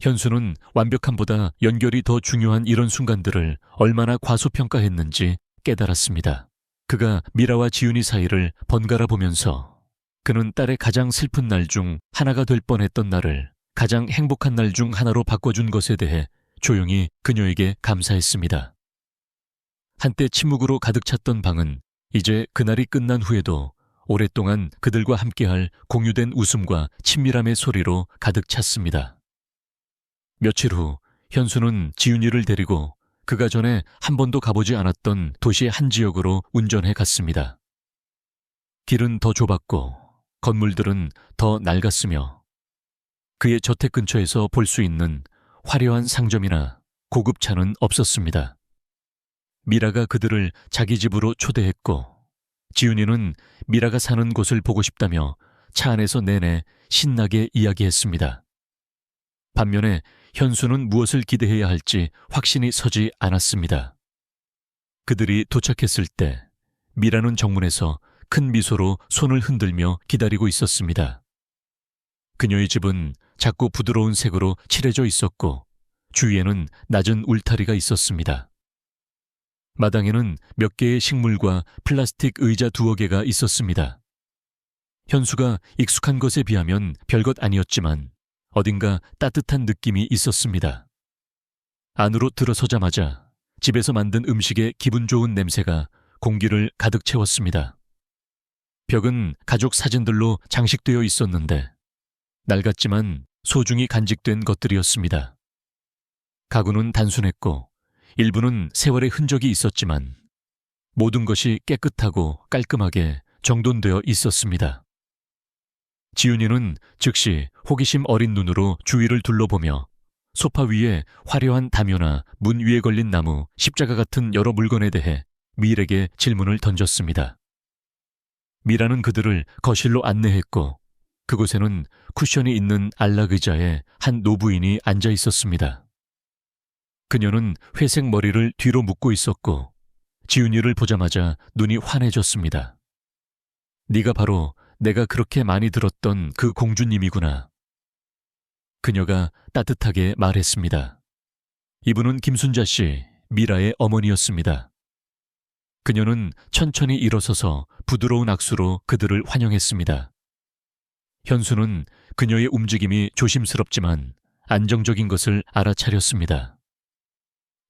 Speaker 1: 현수는 완벽함보다 연결이 더 중요한 이런 순간들을 얼마나 과소평가했는지 깨달았습니다. 그가 미라와 지윤이 사이를 번갈아 보면서 그는 딸의 가장 슬픈 날 중 하나가 될 뻔했던 날을 가장 행복한 날 중 하나로 바꿔준 것에 대해 조용히 그녀에게 감사했습니다. 한때 침묵으로 가득 찼던 방은 이제 그날이 끝난 후에도 오랫동안 그들과 함께할 공유된 웃음과 친밀함의 소리로 가득 찼습니다. 며칠 후 현수는 지윤이를 데리고 그가 전에 한 번도 가보지 않았던 도시의 한 지역으로 운전해 갔습니다. 길은 더 좁았고 건물들은 더 낡았으며 그의 저택 근처에서 볼 수 있는 화려한 상점이나 고급 차는 없었습니다. 미라가 그들을 자기 집으로 초대했고 지윤이는 미라가 사는 곳을 보고 싶다며 차 안에서 내내 신나게 이야기했습니다. 반면에 현수는 무엇을 기대해야 할지 확신이 서지 않았습니다. 그들이 도착했을 때 미라는 정문에서 큰 미소로 손을 흔들며 기다리고 있었습니다. 그녀의 집은 작고 부드러운 색으로 칠해져 있었고 주위에는 낮은 울타리가 있었습니다. 마당에는 몇 개의 식물과 플라스틱 의자 2개가 있었습니다. 현수가 익숙한 것에 비하면 별것 아니었지만 어딘가 따뜻한 느낌이 있었습니다. 안으로 들어서자마자 집에서 만든 음식의 기분 좋은 냄새가 공기를 가득 채웠습니다. 벽은 가족 사진들로 장식되어 있었는데 낡았지만 소중히 간직된 것들이었습니다. 가구는 단순했고 일부는 세월의 흔적이 있었지만 모든 것이 깨끗하고 깔끔하게 정돈되어 있었습니다. 지윤이는 즉시 호기심 어린 눈으로 주위를 둘러보며 소파 위에 화려한 담요나 문 위에 걸린 나무, 십자가 같은 여러 물건에 대해 밀에게 질문을 던졌습니다. 미라는 그들을 거실로 안내했고 그곳에는 쿠션이 있는 안락 의자에 한 노부인이 앉아 있었습니다. 그녀는 회색 머리를 뒤로 묶고 있었고 지윤이를 보자마자 눈이 환해졌습니다. 네가 바로 내가 그렇게 많이 들었던 그 공주님이구나. 그녀가 따뜻하게 말했습니다. 이분은 김순자 씨, 미라의 어머니였습니다. 그녀는 천천히 일어서서 부드러운 악수로 그들을 환영했습니다. 현수는 그녀의 움직임이 조심스럽지만 안정적인 것을 알아차렸습니다.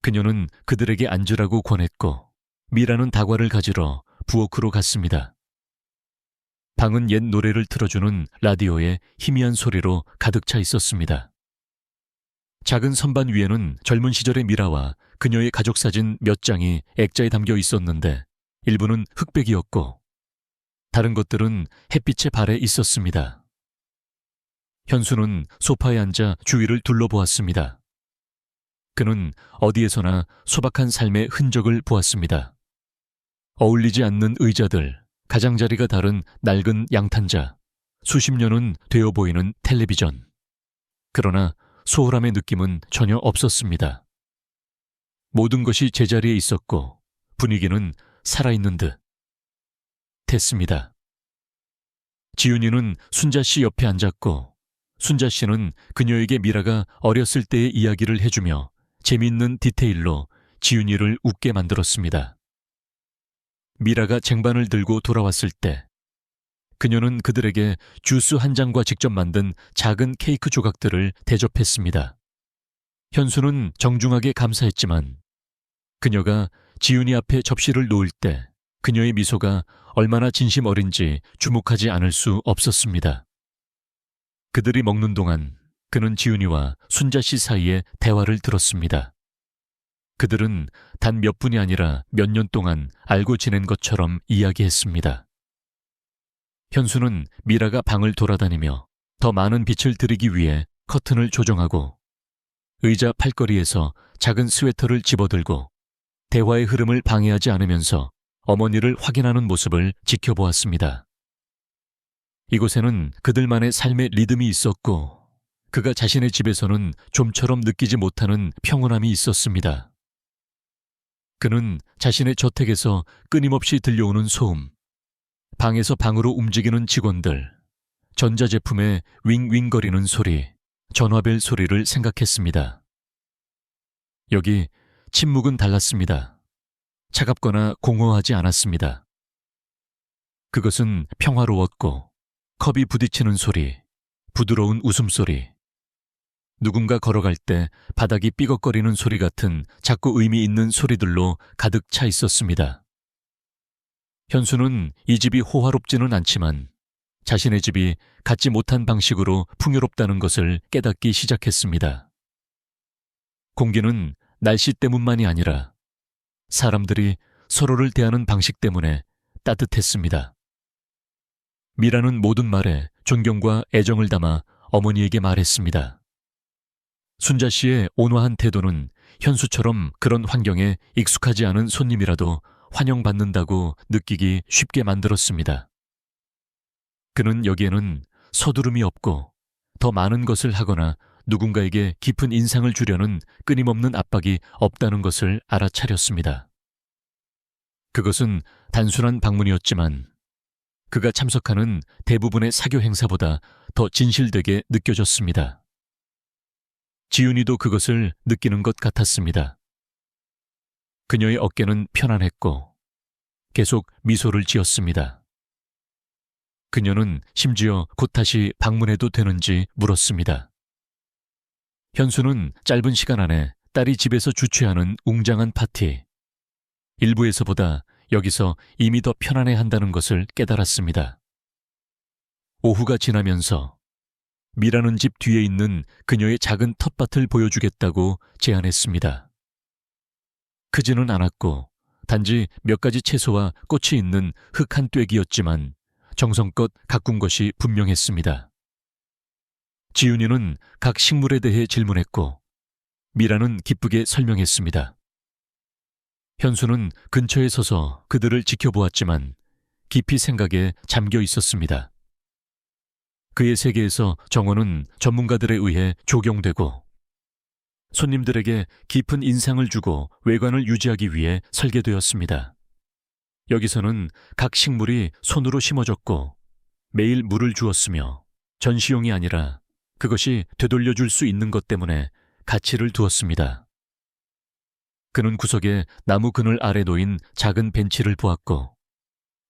Speaker 1: 그녀는 그들에게 앉으라고 권했고 미라는 다과를 가지러 부엌으로 갔습니다. 방은 옛 노래를 틀어주는 라디오의 희미한 소리로 가득 차 있었습니다. 작은 선반 위에는 젊은 시절의 미라와 그녀의 가족사진 몇 장이 액자에 담겨 있었는데 일부는 흑백이었고 다른 것들은 햇빛에 발해 있었습니다. 현수는 소파에 앉아 주위를 둘러보았습니다. 그는 어디에서나 소박한 삶의 흔적을 보았습니다. 어울리지 않는 의자들, 가장자리가 다른 낡은 양탄자, 수십 년은 되어 보이는 텔레비전. 그러나 소홀함의 느낌은 전혀 없었습니다. 모든 것이 제자리에 있었고 분위기는 살아있는 듯 했습니다. 지윤이는 순자 씨 옆에 앉았고 순자 씨는 그녀에게 미라가 어렸을 때의 이야기를 해주며 재미있는 디테일로 지윤이를 웃게 만들었습니다. 미라가 쟁반을 들고 돌아왔을 때 그녀는 그들에게 주스 한 잔과 직접 만든 작은 케이크 조각들을 대접했습니다. 현수는 정중하게 감사했지만 그녀가 지윤이 앞에 접시를 놓을 때 그녀의 미소가 얼마나 진심 어린지 주목하지 않을 수 없었습니다. 그들이 먹는 동안 그는 지윤이와 순자 씨 사이의 대화를 들었습니다. 그들은 단 몇 분이 아니라 몇 년 동안 알고 지낸 것처럼 이야기했습니다. 현수는 미라가 방을 돌아다니며 더 많은 빛을 들이기 위해 커튼을 조정하고 의자 팔걸이에서 작은 스웨터를 집어들고 대화의 흐름을 방해하지 않으면서 어머니를 확인하는 모습을 지켜보았습니다. 이곳에는 그들만의 삶의 리듬이 있었고 그가 자신의 집에서는 좀처럼 느끼지 못하는 평온함이 있었습니다. 그는 자신의 저택에서 끊임없이 들려오는 소음, 방에서 방으로 움직이는 직원들, 전자제품의 윙윙거리는 소리, 전화벨 소리를 생각했습니다. 여기 침묵은 달랐습니다. 차갑거나 공허하지 않았습니다. 그것은 평화로웠고 컵이 부딪히는 소리, 부드러운 웃음소리, 누군가 걸어갈 때 바닥이 삐걱거리는 소리 같은 작고 의미 있는 소리들로 가득 차 있었습니다. 현수는 이 집이 호화롭지는 않지만 자신의 집이 갖지 못한 방식으로 풍요롭다는 것을 깨닫기 시작했습니다. 공기는 날씨 때문만이 아니라 사람들이 서로를 대하는 방식 때문에 따뜻했습니다. 미라는 모든 말에 존경과 애정을 담아 어머니에게 말했습니다. 순자 씨의 온화한 태도는 현수처럼 그런 환경에 익숙하지 않은 손님이라도 환영받는다고 느끼기 쉽게 만들었습니다. 그는 여기에는 서두름이 없고 더 많은 것을 하거나 누군가에게 깊은 인상을 주려는 끊임없는 압박이 없다는 것을 알아차렸습니다. 그것은 단순한 방문이었지만 그가 참석하는 대부분의 사교 행사보다 더 진실되게 느껴졌습니다. 지윤이도 그것을 느끼는 것 같았습니다. 그녀의 어깨는 편안했고 계속 미소를 지었습니다. 그녀는 심지어 곧 다시 방문해도 되는지 물었습니다. 현수는 짧은 시간 안에 딸이 집에서 주최하는 웅장한 파티, 일부에서보다 여기서 이미 더 편안해한다는 것을 깨달았습니다. 오후가 지나면서 미라는 집 뒤에 있는 그녀의 작은 텃밭을 보여주겠다고 제안했습니다. 크지는 않았고 단지 몇 가지 채소와 꽃이 있는 흙 한 떼기였지만 정성껏 가꾼 것이 분명했습니다. 지윤이는 각 식물에 대해 질문했고 미라는 기쁘게 설명했습니다. 현수는 근처에 서서 그들을 지켜보았지만 깊이 생각에 잠겨 있었습니다. 그의 세계에서 정원은 전문가들에 의해 조경되고 손님들에게 깊은 인상을 주고 외관을 유지하기 위해 설계되었습니다. 여기서는 각 식물이 손으로 심어졌고 매일 물을 주었으며 전시용이 아니라 그것이 되돌려줄 수 있는 것 때문에 가치를 두었습니다. 그는 구석에 나무 그늘 아래 놓인 작은 벤치를 보았고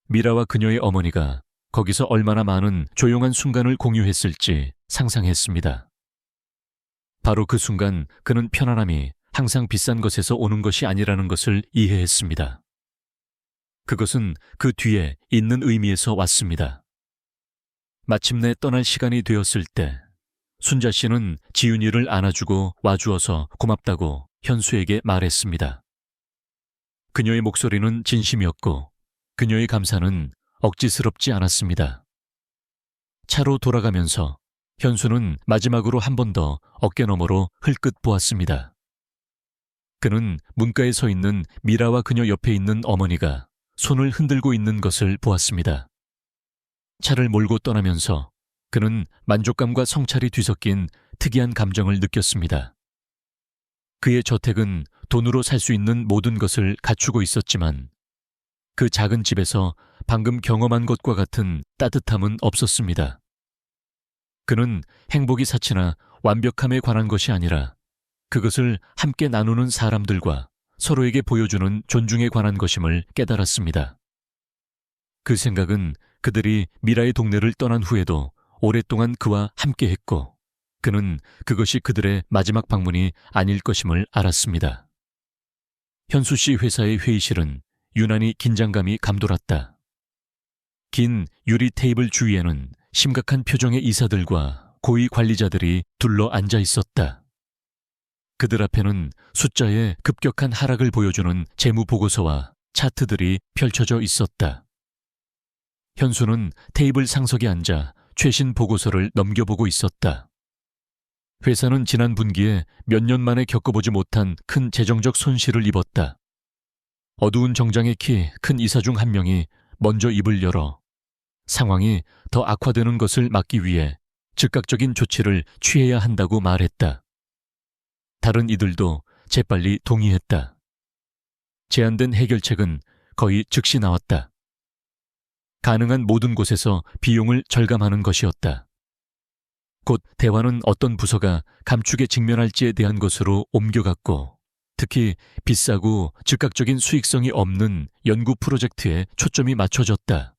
Speaker 1: 미라와 그녀의 어머니가 거기서 얼마나 많은 조용한 순간을 공유했을지 상상했습니다. 바로 그 순간 그는 편안함이 항상 비싼 것에서 오는 것이 아니라는 것을 이해했습니다. 그것은 그 뒤에 있는 의미에서 왔습니다. 마침내 떠날 시간이 되었을 때 순자 씨는 지윤이를 안아주고 와주어서 고맙다고 현수에게 말했습니다. 그녀의 목소리는 진심이었고 그녀의 감사는 억지스럽지 않았습니다. 차로 돌아가면서 현수는 마지막으로 한 번 더 어깨너머로 흘끗 보았습니다. 그는 문가에 서 있는 미라와 그녀 옆에 있는 어머니가 손을 흔들고 있는 것을 보았습니다. 차를 몰고 떠나면서 그는 만족감과 성찰이 뒤섞인 특이한 감정을 느꼈습니다. 그의 저택은 돈으로 살 수 있는 모든 것을 갖추고 있었지만 그 작은 집에서 방금 경험한 것과 같은 따뜻함은 없었습니다. 그는 행복이 사치나 완벽함에 관한 것이 아니라 그것을 함께 나누는 사람들과 서로에게 보여주는 존중에 관한 것임을 깨달았습니다. 그 생각은 그들이 미라의 동네를 떠난 후에도 오랫동안 그와 함께했고 그는 그것이 그들의 마지막 방문이 아닐 것임을 알았습니다. 현수 씨 회사의 회의실은 유난히 긴장감이 감돌았다. 긴 유리 테이블 주위에는 심각한 표정의 이사들과 고위 관리자들이 둘러 앉아 있었다. 그들 앞에는 숫자의 급격한 하락을 보여주는 재무보고서와 차트들이 펼쳐져 있었다. 현수는 테이블 상석에 앉아 최신 보고서를 넘겨보고 있었다. 회사는 지난 분기에 몇 년 만에 겪어보지 못한 큰 재정적 손실을 입었다. 어두운 정장의 키 큰 이사 중 한 명이 먼저 입을 열어 상황이 더 악화되는 것을 막기 위해 즉각적인 조치를 취해야 한다고 말했다. 다른 이들도 재빨리 동의했다. 제안된 해결책은 거의 즉시 나왔다. 가능한 모든 곳에서 비용을 절감하는 것이었다. 곧 대화는 어떤 부서가 감축에 직면할지에 대한 것으로 옮겨갔고 특히 비싸고 즉각적인 수익성이 없는 연구 프로젝트에 초점이 맞춰졌다.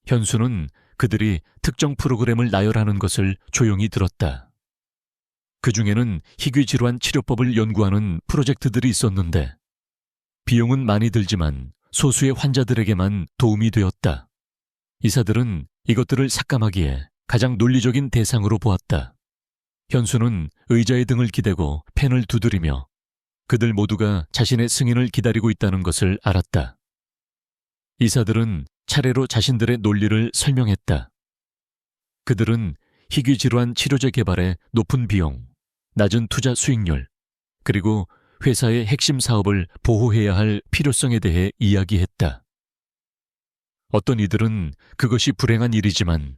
Speaker 1: 현수는 그들이 특정 프로그램을 나열하는 것을 조용히 들었다. 그 중에는 희귀질환 치료법을 연구하는 프로젝트들이 있었는데 비용은 많이 들지만 소수의 환자들에게만 도움이 되었다. 이사들은 이것들을 삭감하기에 가장 논리적인 대상으로 보았다. 현수는 의자의 등을 기대고 펜을 두드리며 그들 모두가 자신의 승인을 기다리고 있다는 것을 알았다. 이사들은 차례로 자신들의 논리를 설명했다. 그들은 희귀질환 치료제 개발에 높은 비용, 낮은 투자 수익률, 그리고 회사의 핵심 사업을 보호해야 할 필요성에 대해 이야기했다. 어떤 이들은 그것이 불행한 일이지만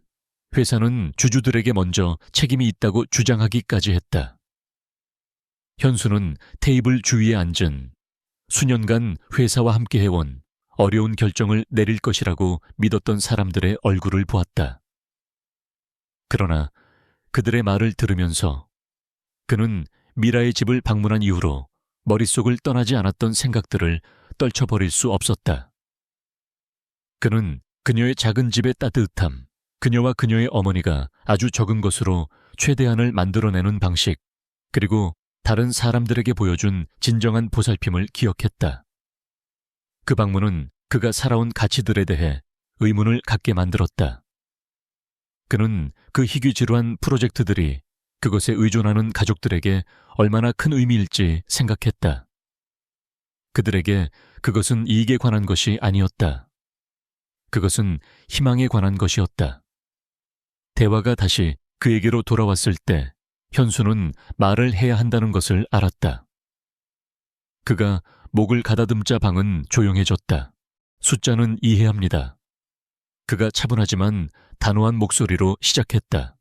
Speaker 1: 회사는 주주들에게 먼저 책임이 있다고 주장하기까지 했다. 현수는 테이블 주위에 앉은 수년간 회사와 함께 해온 어려운 결정을 내릴 것이라고 믿었던 사람들의 얼굴을 보았다. 그러나 그들의 말을 들으면서 그는 미라의 집을 방문한 이후로 머릿속을 떠나지 않았던 생각들을 떨쳐버릴 수 없었다. 그는 그녀의 작은 집의 따뜻함, 그녀와 그녀의 어머니가 아주 적은 것으로 최대한을 만들어내는 방식, 그리고 다른 사람들에게 보여준 진정한 보살핌을 기억했다. 그 방문은 그가 살아온 가치들에 대해 의문을 갖게 만들었다. 그는 그 희귀질환 프로젝트들이 그것에 의존하는 가족들에게 얼마나 큰 의미일지 생각했다. 그들에게 그것은 이익에 관한 것이 아니었다. 그것은 희망에 관한 것이었다. 대화가 다시 그에게로 돌아왔을 때 현수는 말을 해야 한다는 것을 알았다. 그가 목을 가다듬자 방은 조용해졌다. 숫자는 이해합니다. 그가 차분하지만 단호한 목소리로 시작했다.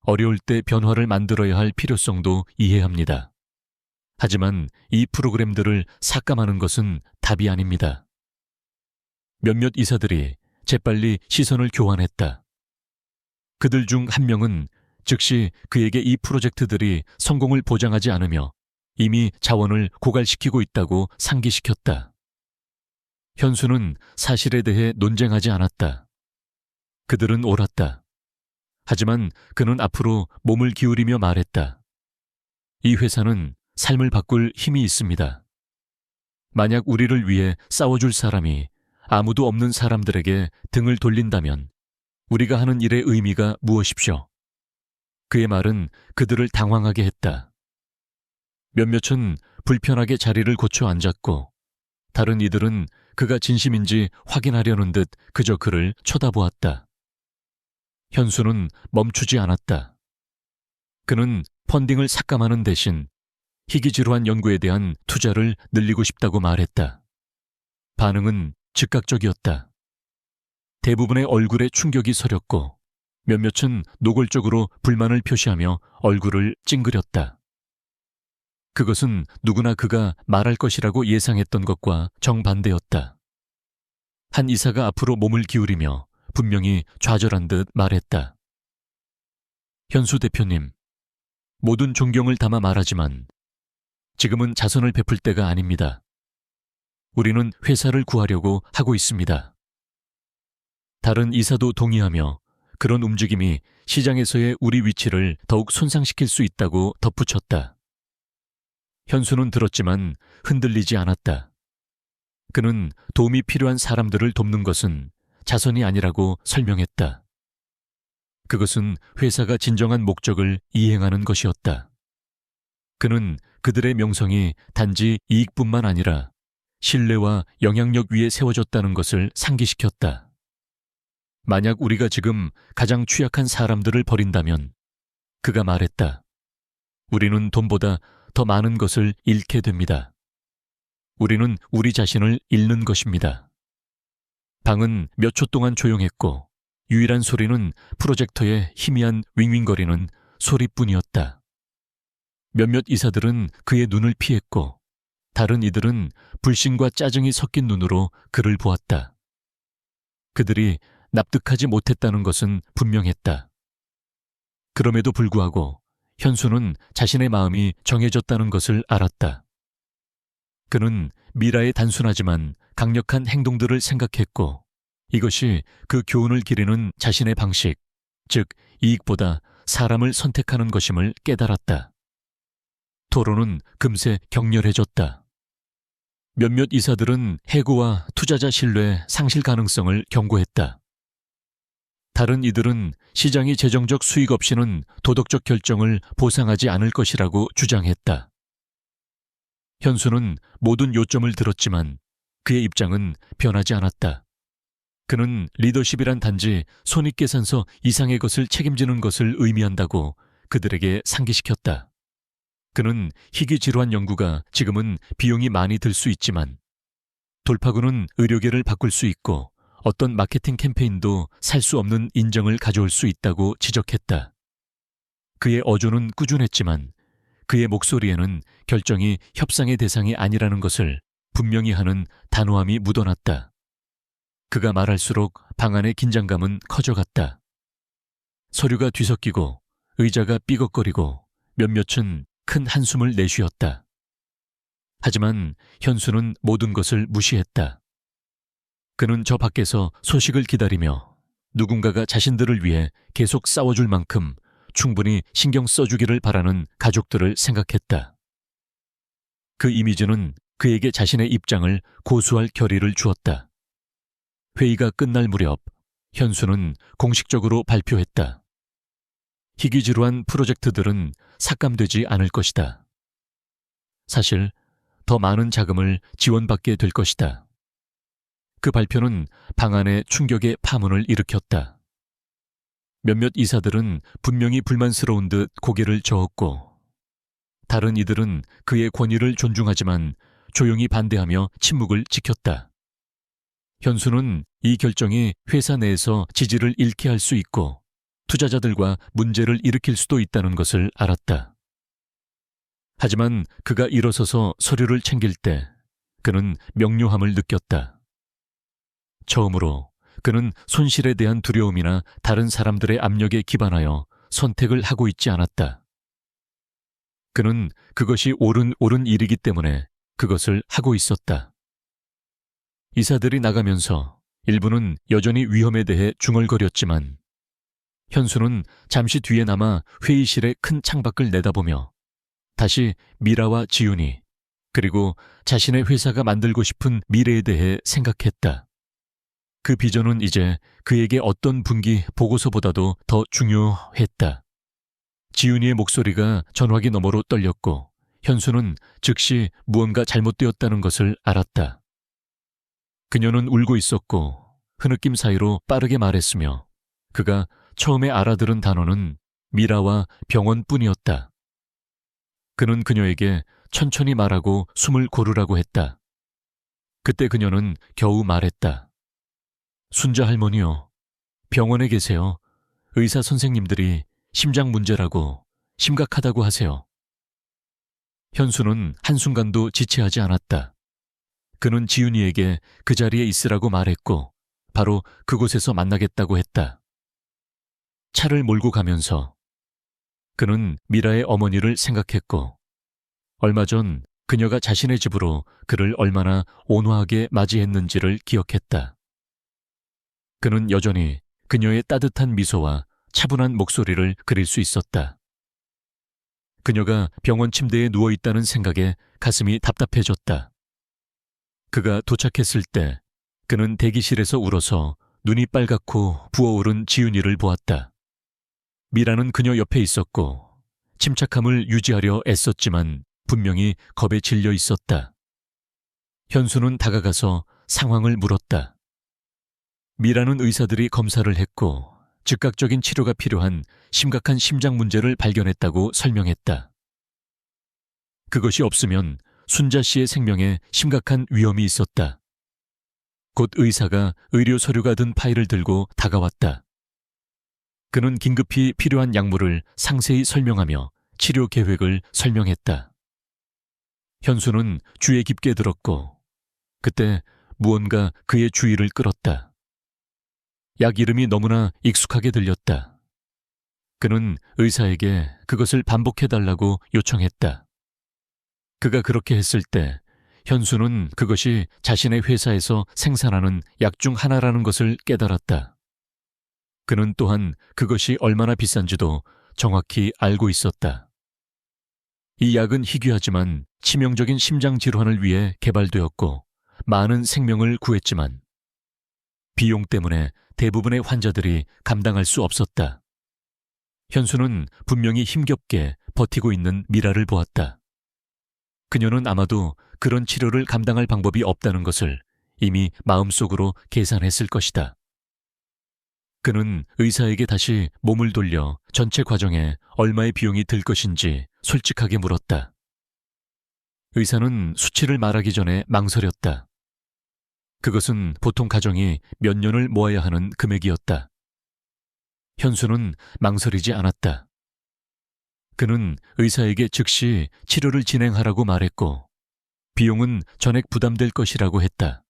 Speaker 1: 어려울 때 변화를 만들어야 할 필요성도 이해합니다. 하지만 이 프로그램들을 삭감하는 것은 답이 아닙니다. 몇몇 이사들이 재빨리 시선을 교환했다. 그들 중 한 명은 즉시 그에게 이 프로젝트들이 성공을 보장하지 않으며 이미 자원을 고갈시키고 있다고 상기시켰다. 현수는 사실에 대해 논쟁하지 않았다. 그들은 옳았다. 하지만 그는 앞으로 몸을 기울이며 말했다. 이 회사는 삶을 바꿀 힘이 있습니다. 만약 우리를 위해 싸워줄 사람이 아무도 없는 사람들에게 등을 돌린다면 우리가 하는 일의 의미가 무엇이죠? 그의 말은 그들을 당황하게 했다. 몇몇은 불편하게 자리를 고쳐 앉았고 다른 이들은 그가 진심인지 확인하려는 듯 그저 그를 쳐다보았다. 현수는 멈추지 않았다. 그는 펀딩을 삭감하는 대신 희귀질환 연구에 대한 투자를 늘리고 싶다고 말했다. 반응은 즉각적이었다. 대부분의 얼굴에 충격이 서렸고 몇몇은 노골적으로 불만을 표시하며 얼굴을 찡그렸다. 그것은 누구나 그가 말할 것이라고 예상했던 것과 정반대였다. 한 이사가 앞으로 몸을 기울이며 분명히 좌절한 듯 말했다. 현수 대표님, 모든 존경을 담아 말하지만 지금은 자선을 베풀 때가 아닙니다. 우리는 회사를 구하려고 하고 있습니다. 다른 이사도 동의하며 그런 움직임이 시장에서의 우리 위치를 더욱 손상시킬 수 있다고 덧붙였다. 현수는 들었지만 흔들리지 않았다. 그는 도움이 필요한 사람들을 돕는 것은 자선이 아니라고 설명했다. 그것은 회사가 진정한 목적을 이행하는 것이었다. 그는 그들의 명성이 단지 이익뿐만 아니라 신뢰와 영향력 위에 세워졌다는 것을 상기시켰다. 만약 우리가 지금 가장 취약한 사람들을 버린다면, 그가 말했다. 우리는 돈보다 더 많은 것을 잃게 됩니다. 우리는 우리 자신을 잃는 것입니다. 방은 몇 초 동안 조용했고 유일한 소리는 프로젝터의 희미한 윙윙거리는 소리뿐이었다. 몇몇 이사들은 그의 눈을 피했고 다른 이들은 불신과 짜증이 섞인 눈으로 그를 보았다. 그들이 납득하지 못했다는 것은 분명했다. 그럼에도 불구하고 현수는 자신의 마음이 정해졌다는 것을 알았다. 그는 미라의 단순하지만 강력한 행동들을 생각했고 이것이 그 교훈을 기리는 자신의 방식, 즉 이익보다 사람을 선택하는 것임을 깨달았다. 토론은 금세 격렬해졌다. 몇몇 이사들은 해고와 투자자 신뢰 상실 가능성을 경고했다. 다른 이들은 시장이 재정적 수익 없이는 도덕적 결정을 보상하지 않을 것이라고 주장했다. 현수는 모든 요점을 들었지만 그의 입장은 변하지 않았다. 그는 리더십이란 단지 손익계산서 이상의 것을 책임지는 것을 의미한다고 그들에게 상기시켰다. 그는 희귀질환 연구가 지금은 비용이 많이 들 수 있지만 돌파구는 의료계를 바꿀 수 있고 어떤 마케팅 캠페인도 살 수 없는 인정을 가져올 수 있다고 지적했다. 그의 어조는 꾸준했지만 그의 목소리에는 결정이 협상의 대상이 아니라는 것을 분명히 하는 단호함이 묻어났다. 그가 말할수록 방 안의 긴장감은 커져갔다. 서류가 뒤섞이고 의자가 삐걱거리고 몇몇은 큰 한숨을 내쉬었다. 하지만 현수는 모든 것을 무시했다. 그는 저 밖에서 소식을 기다리며 누군가가 자신들을 위해 계속 싸워줄 만큼 충분히 신경 써주기를 바라는 가족들을 생각했다. 그 이미지는 그에게 자신의 입장을 고수할 결의를 주었다. 회의가 끝날 무렵 현수는 공식적으로 발표했다. 희귀질환 프로젝트들은 삭감되지 않을 것이다. 사실 더 많은 자금을 지원받게 될 것이다. 그 발표는 방 안에 충격의 파문을 일으켰다. 몇몇 이사들은 분명히 불만스러운 듯 고개를 저었고 다른 이들은 그의 권위를 존중하지만 조용히 반대하며 침묵을 지켰다. 현수는 이 결정이 회사 내에서 지지를 잃게 할 수 있고 투자자들과 문제를 일으킬 수도 있다는 것을 알았다. 하지만 그가 일어서서 서류를 챙길 때 그는 명료함을 느꼈다. 처음으로 그는 손실에 대한 두려움이나 다른 사람들의 압력에 기반하여 선택을 하고 있지 않았다. 그는 그것이 옳은 일이기 때문에 그것을 하고 있었다. 이사들이 나가면서 일부는 여전히 위험에 대해 중얼거렸지만 현수는 잠시 뒤에 남아 회의실의 큰 창밖을 내다보며 다시 미라와 지윤이 그리고 자신의 회사가 만들고 싶은 미래에 대해 생각했다. 그 비전은 이제 그에게 어떤 분기 보고서보다도 더 중요했다. 지윤이의 목소리가 전화기 너머로 떨렸고 현수는 즉시 무언가 잘못되었다는 것을 알았다. 그녀는 울고 있었고 흐느낌 사이로 빠르게 말했으며 그가 처음에 알아들은 단어는 미라와 병원뿐이었다. 그는 그녀에게 천천히 말하고 숨을 고르라고 했다. 그때 그녀는 겨우 말했다. 순자 할머니요. 병원에 계세요. 의사 선생님들이 심장 문제라고 심각하다고 하세요. 현수는 한순간도 지체하지 않았다. 그는 지윤이에게 그 자리에 있으라고 말했고 바로 그곳에서 만나겠다고 했다. 차를 몰고 가면서 그는 미라의 어머니를 생각했고 얼마 전 그녀가 자신의 집으로 그를 얼마나 온화하게 맞이했는지를 기억했다. 그는 여전히 그녀의 따뜻한 미소와 차분한 목소리를 그릴 수 있었다. 그녀가 병원 침대에 누워있다는 생각에 가슴이 답답해졌다. 그가 도착했을 때 그는 대기실에서 울어서 눈이 빨갛고 부어오른 지윤이를 보았다. 미라는 그녀 옆에 있었고 침착함을 유지하려 애썼지만 분명히 겁에 질려 있었다. 현수는 다가가서 상황을 물었다. 미라는 의사들이 검사를 했고 즉각적인 치료가 필요한 심각한 심장 문제를 발견했다고 설명했다. 그것이 없으면 순자 씨의 생명에 심각한 위험이 있었다. 곧 의사가 의료 서류가 든 파일을 들고 다가왔다. 그는 긴급히 필요한 약물을 상세히 설명하며 치료 계획을 설명했다. 현수는 주의 깊게 들었고 그때 무언가 그의 주의를 끌었다. 약 이름이 너무나 익숙하게 들렸다. 그는 의사에게 그것을 반복해달라고 요청했다. 그가 그렇게 했을 때 현수는 그것이 자신의 회사에서 생산하는 약 중 하나라는 것을 깨달았다. 그는 또한 그것이 얼마나 비싼지도 정확히 알고 있었다. 이 약은 희귀하지만 치명적인 심장 질환을 위해 개발되었고 많은 생명을 구했지만 비용 때문에 대부분의 환자들이 감당할 수 없었다. 현수는 분명히 힘겹게 버티고 있는 미라를 보았다. 그녀는 아마도 그런 치료를 감당할 방법이 없다는 것을 이미 마음속으로 계산했을 것이다. 그는 의사에게 다시 몸을 돌려 전체 과정에 얼마의 비용이 들 것인지 솔직하게 물었다. 의사는 수치를 말하기 전에 망설였다. 그것은 보통 가정이 몇 년을 모아야 하는 금액이었다. 현수는 망설이지 않았다. 그는 의사에게 즉시 치료를 진행하라고 말했고 비용은 전액 부담될 것이라고 했다.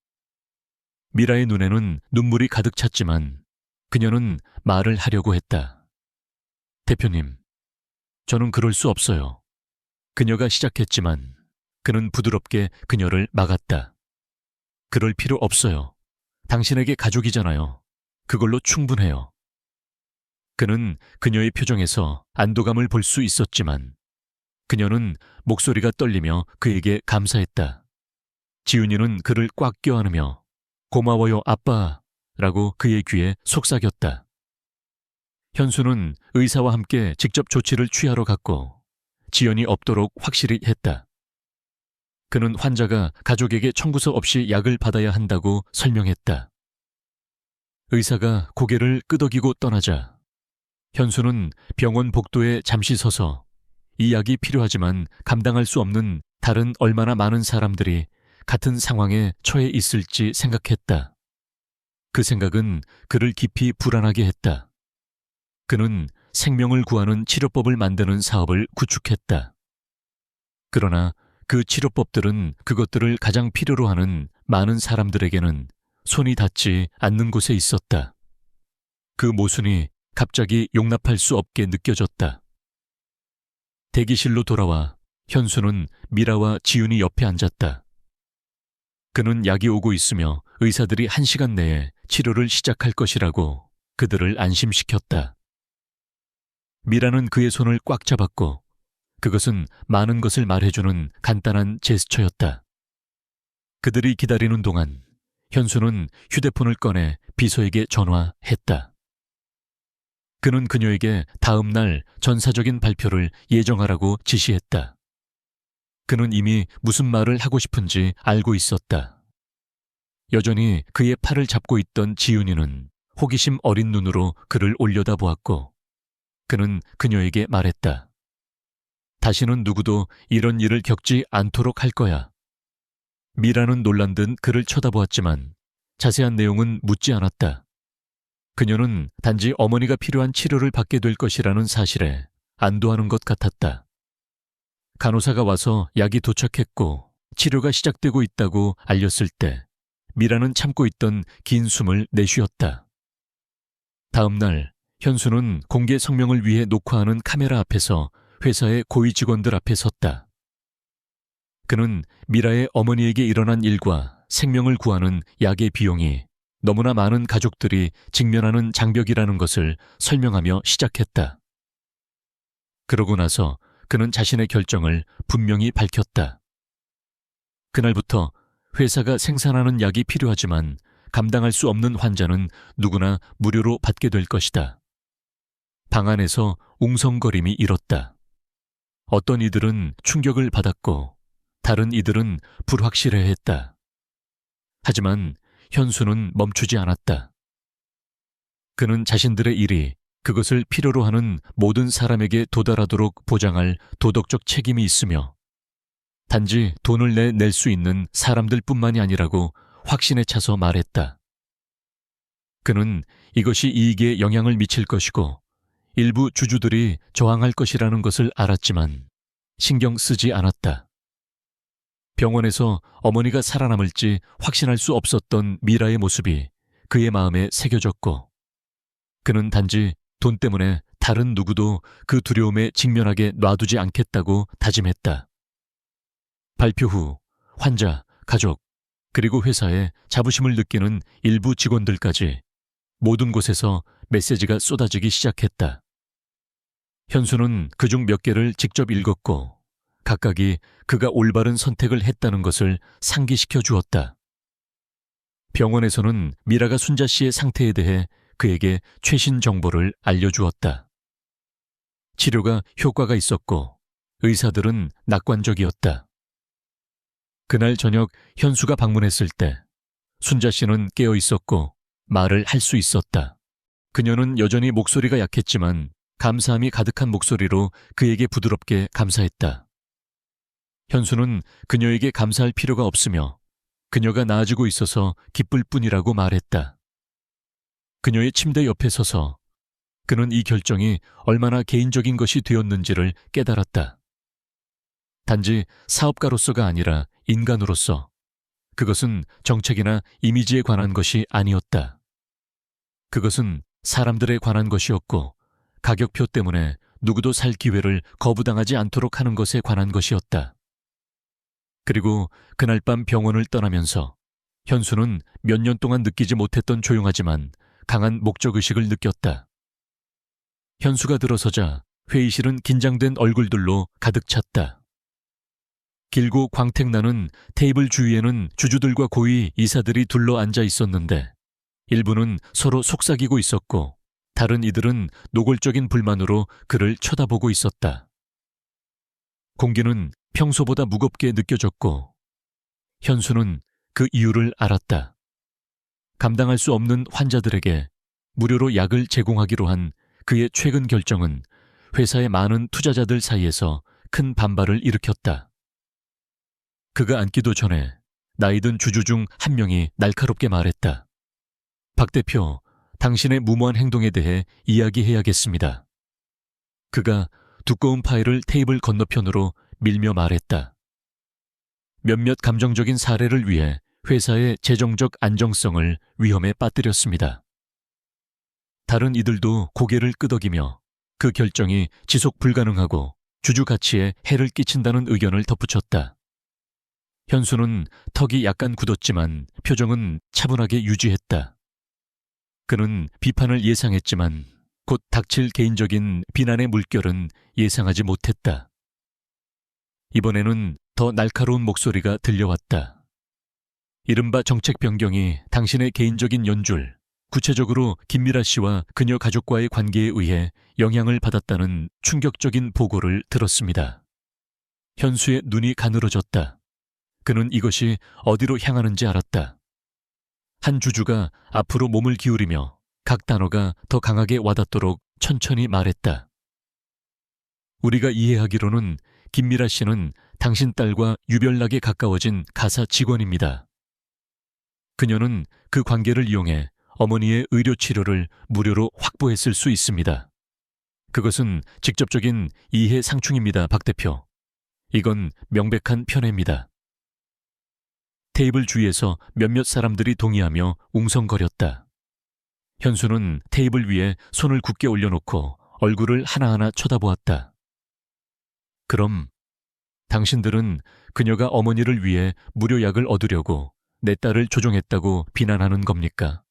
Speaker 1: 미라의 눈에는 눈물이 가득 찼지만 그녀는 말을 하려고 했다. 대표님, 저는 그럴 수 없어요. 그녀가 시작했지만 그는 부드럽게 그녀를 막았다. 그럴 필요 없어요. 당신에게 가족이잖아요. 그걸로 충분해요. 그는 그녀의 표정에서 안도감을 볼 수 있었지만 그녀는 목소리가 떨리며 그에게 감사했다. 지윤이는 그를 꽉 껴안으며 고마워요 아빠 라고 그의 귀에 속삭였다. 현수는 의사와 함께 직접 조치를 취하러 갔고 지연이 없도록 확실히 했다. 그는 환자가 가족에게 청구서 없이 약을 받아야 한다고 설명했다. 의사가 고개를 끄덕이고 떠나자 현수는 병원 복도에 잠시 서서 이 약이 필요하지만 감당할 수 없는 다른 얼마나 많은 사람들이 같은 상황에 처해 있을지 생각했다. 그 생각은 그를 깊이 불안하게 했다. 그는 생명을 구하는 치료법을 만드는 사업을 구축했다. 그러나 그 치료법들은 그것들을 가장 필요로 하는 많은 사람들에게는 손이 닿지 않는 곳에 있었다. 그 모순이 갑자기 용납할 수 없게 느껴졌다. 대기실로 돌아와 현수는 미라와 지윤이 옆에 앉았다. 그는 약이 오고 있으며 의사들이 1시간 내에 치료를 시작할 것이라고 그들을 안심시켰다. 미라는 그의 손을 꽉 잡았고 그것은 많은 것을 말해주는 간단한 제스처였다. 그들이 기다리는 동안 현수는 휴대폰을 꺼내 비서에게 전화했다. 그는 그녀에게 다음 날 전사적인 발표를 예정하라고 지시했다. 그는 이미 무슨 말을 하고 싶은지 알고 있었다. 여전히 그의 팔을 잡고 있던 지윤이는 호기심 어린 눈으로 그를 올려다보았고 그는 그녀에게 말했다. 다시는 누구도 이런 일을 겪지 않도록 할 거야. 미라는 놀란 듯 그를 쳐다보았지만 자세한 내용은 묻지 않았다. 그녀는 단지 어머니가 필요한 치료를 받게 될 것이라는 사실에 안도하는 것 같았다. 간호사가 와서 약이 도착했고 치료가 시작되고 있다고 알렸을 때 미라는 참고 있던 긴 숨을 내쉬었다. 다음 날 현수는 공개 성명을 위해 녹화하는 카메라 앞에서 회사의 고위 직원들 앞에 섰다. 그는 미라의 어머니에게 일어난 일과 생명을 구하는 약의 비용이 너무나 많은 가족들이 직면하는 장벽이라는 것을 설명하며 시작했다. 그러고 나서 그는 자신의 결정을 분명히 밝혔다. 그날부터 회사가 생산하는 약이 필요하지만 감당할 수 없는 환자는 누구나 무료로 받게 될 것이다. 방 안에서 웅성거림이 일었다. 어떤 이들은 충격을 받았고 다른 이들은 불확실해했다. 하지만 현수는 멈추지 않았다. 그는 자신들의 일이 그것을 필요로 하는 모든 사람에게 도달하도록 보장할 도덕적 책임이 있으며 단지 돈을 낼 수 있는 사람들뿐만이 아니라고 확신에 차서 말했다. 그는 이것이 이익에 영향을 미칠 것이고 일부 주주들이 저항할 것이라는 것을 알았지만 신경 쓰지 않았다. 병원에서 어머니가 살아남을지 확신할 수 없었던 미라의 모습이 그의 마음에 새겨졌고 그는 단지 돈 때문에 다른 누구도 그 두려움에 직면하게 놔두지 않겠다고 다짐했다. 발표 후 환자, 가족, 그리고 회사에 자부심을 느끼는 일부 직원들까지 모든 곳에서 메시지가 쏟아지기 시작했다. 현수는 그중 몇 개를 직접 읽었고 각각이 그가 올바른 선택을 했다는 것을 상기시켜 주었다. 병원에서는 미라가 순자 씨의 상태에 대해 그에게 최신 정보를 알려주었다. 치료가 효과가 있었고 의사들은 낙관적이었다. 그날 저녁 현수가 방문했을 때 순자 씨는 깨어 있었고 말을 할 수 있었다. 그녀는 여전히 목소리가 약했지만 감사함이 가득한 목소리로 그에게 부드럽게 감사했다. 현수는 그녀에게 감사할 필요가 없으며 그녀가 나아지고 있어서 기쁠 뿐이라고 말했다. 그녀의 침대 옆에 서서 그는 이 결정이 얼마나 개인적인 것이 되었는지를 깨달았다. 단지 사업가로서가 아니라 인간으로서 그것은 정책이나 이미지에 관한 것이 아니었다. 그것은 사람들에 관한 것이었고 가격표 때문에 누구도 살 기회를 거부당하지 않도록 하는 것에 관한 것이었다. 그리고 그날 밤 병원을 떠나면서 현수는 몇 년 동안 느끼지 못했던 조용하지만 강한 목적의식을 느꼈다. 현수가 들어서자 회의실은 긴장된 얼굴들로 가득 찼다. 길고 광택나는 테이블 주위에는 주주들과 고위 이사들이 둘러 앉아 있었는데 일부는 서로 속삭이고 있었고 다른 이들은 노골적인 불만으로 그를 쳐다보고 있었다. 공기는 평소보다 무겁게 느껴졌고 현수는 그 이유를 알았다. 감당할 수 없는 환자들에게 무료로 약을 제공하기로 한 그의 최근 결정은 회사의 많은 투자자들 사이에서 큰 반발을 일으켰다. 그가 앉기도 전에 나이든 주주 중 한 명이 날카롭게 말했다. 박 대표, 당신의 무모한 행동에 대해 이야기해야겠습니다. 그가 두꺼운 파일을 테이블 건너편으로 밀며 말했다. 몇몇 감정적인 사례를 위해 회사의 재정적 안정성을 위험에 빠뜨렸습니다. 다른 이들도 고개를 끄덕이며 그 결정이 지속 불가능하고 주주 가치에 해를 끼친다는 의견을 덧붙였다. 현수는 턱이 약간 굳었지만 표정은 차분하게 유지했다. 그는 비판을 예상했지만 곧 닥칠 개인적인 비난의 물결은 예상하지 못했다. 이번에는 더 날카로운 목소리가 들려왔다. 이른바 정책 변경이 당신의 개인적인 연줄, 구체적으로 김미라 씨와 그녀 가족과의 관계에 의해 영향을 받았다는 충격적인 보고를 들었습니다. 현수의 눈이 가늘어졌다. 그는 이것이 어디로 향하는지 알았다. 한 주주가 앞으로 몸을 기울이며 각 단어가 더 강하게 와닿도록 천천히 말했다. 우리가 이해하기로는 김미라 씨는 당신 딸과 유별나게 가까워진 가사 직원입니다. 그녀는 그 관계를 이용해 어머니의 의료 치료를 무료로 확보했을 수 있습니다. 그것은 직접적인 이해 상충입니다, 박 대표. 이건 명백한 편애입니다. 테이블 주위에서 몇몇 사람들이 동의하며 웅성거렸다. 현수는 테이블 위에 손을 굳게 올려놓고 얼굴을 하나하나 쳐다보았다. 그럼 당신들은 그녀가 어머니를 위해 무료약을 얻으려고 내 딸을 조종했다고 비난하는 겁니까?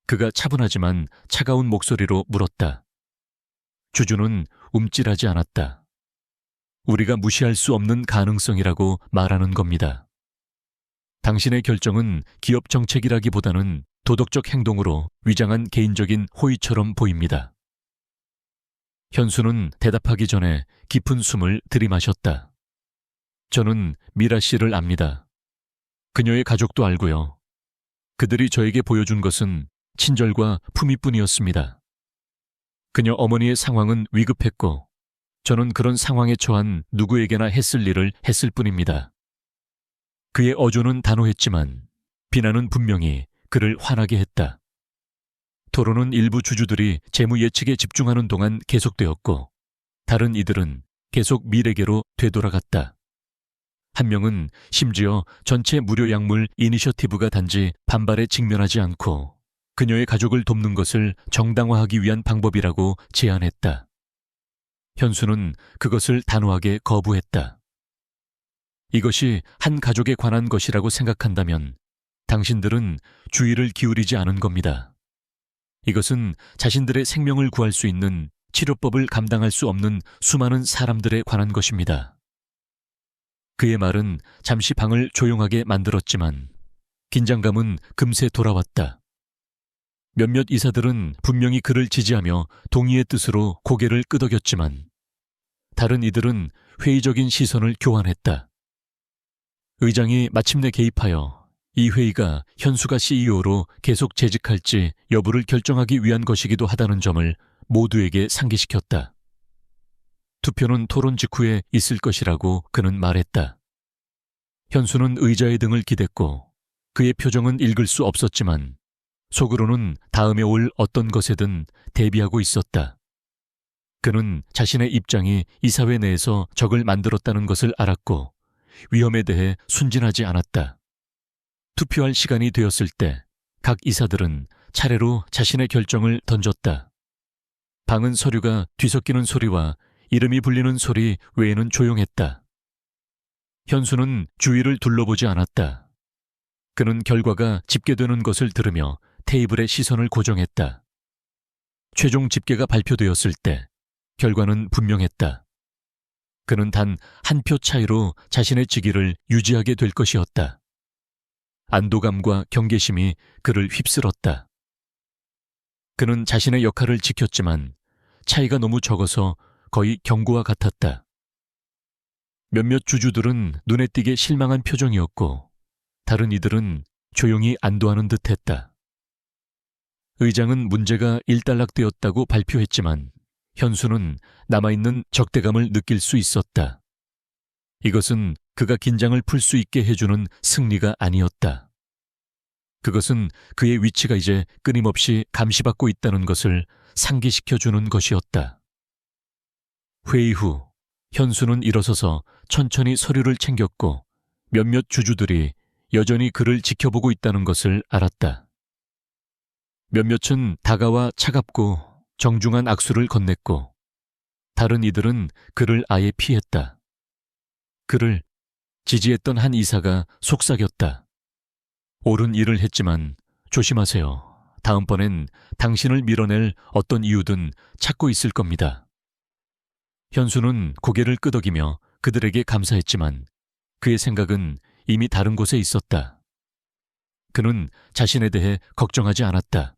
Speaker 1: 그가 차분하지만 차가운 목소리로 물었다. 주주는 움찔하지 않았다. 우리가 무시할 수 없는 가능성이라고 말하는 겁니다. 당신의 결정은 기업 정책이라기보다는 도덕적 행동으로 위장한 개인적인 호의처럼 보입니다. 현수는 대답하기 전에 깊은 숨을 들이마셨다. 저는 미라 씨를 압니다. 그녀의 가족도 알고요. 그들이 저에게 보여준 것은 친절과 품위뿐이었습니다. 그녀 어머니의 상황은 위급했고 저는 그런 상황에 처한 누구에게나 했을 일을 했을 뿐입니다. 그의 어조는 단호했지만 비난은 분명히 그를 화나게 했다. 토론은 일부 주주들이 재무 예측에 집중하는 동안 계속되었고 다른 이들은 계속 미래계로 되돌아갔다. 한 명은 심지어 전체 무료 약물 이니셔티브가 단지 반발에 직면하지 않고 그녀의 가족을 돕는 것을 정당화하기 위한 방법이라고 제안했다. 현수는 그것을 단호하게 거부했다. 이것이 한 가족에 관한 것이라고 생각한다면 당신들은 주의를 기울이지 않은 겁니다. 이것은 자신들의 생명을 구할 수 있는 치료법을 감당할 수 없는 수많은 사람들에 관한 것입니다. 그의 말은 잠시 방을 조용하게 만들었지만 긴장감은 금세 돌아왔다. 몇몇 이사들은 분명히 그를 지지하며 동의의 뜻으로 고개를 끄덕였지만 다른 이들은 회의적인 시선을 교환했다. 의장이 마침내 개입하여 이 회의가 현수가 CEO로 계속 재직할지 여부를 결정하기 위한 것이기도 하다는 점을 모두에게 상기시켰다. 투표는 토론 직후에 있을 것이라고 그는 말했다. 현수는 의자의 등을 기댔고 그의 표정은 읽을 수 없었지만 속으로는 다음에 올 어떤 것에든 대비하고 있었다. 그는 자신의 입장이 이사회 내에서 적을 만들었다는 것을 알았고 위험에 대해 순진하지 않았다. 투표할 시간이 되었을 때 각 이사들은 차례로 자신의 결정을 던졌다. 방은 서류가 뒤섞이는 소리와 이름이 불리는 소리 외에는 조용했다. 현수는 주위를 둘러보지 않았다. 그는 결과가 집계되는 것을 들으며 테이블에 시선을 고정했다. 최종 집계가 발표되었을 때 결과는 분명했다. 그는 단 한 표 차이로 자신의 직위를 유지하게 될 것이었다. 안도감과 경계심이 그를 휩쓸었다. 그는 자신의 역할을 지켰지만 차이가 너무 적어서 거의 경고와 같았다. 몇몇 주주들은 눈에 띄게 실망한 표정이었고 다른 이들은 조용히 안도하는 듯했다. 의장은 문제가 일단락되었다고 발표했지만 현수는 남아있는 적대감을 느낄 수 있었다. 이것은 그가 긴장을 풀 수 있게 해주는 승리가 아니었다. 그것은 그의 위치가 이제 끊임없이 감시받고 있다는 것을 상기시켜주는 것이었다. 회의 후 현수는 일어서서 천천히 서류를 챙겼고 몇몇 주주들이 여전히 그를 지켜보고 있다는 것을 알았다. 몇몇은 다가와 차갑고 정중한 악수를 건넸고 다른 이들은 그를 아예 피했다. 그를 지지했던 한 이사가 속삭였다. 옳은 일을 했지만 조심하세요. 다음번엔 당신을 밀어낼 어떤 이유든 찾고 있을 겁니다. 현수는 고개를 끄덕이며 그들에게 감사했지만 그의 생각은 이미 다른 곳에 있었다. 그는 자신에 대해 걱정하지 않았다.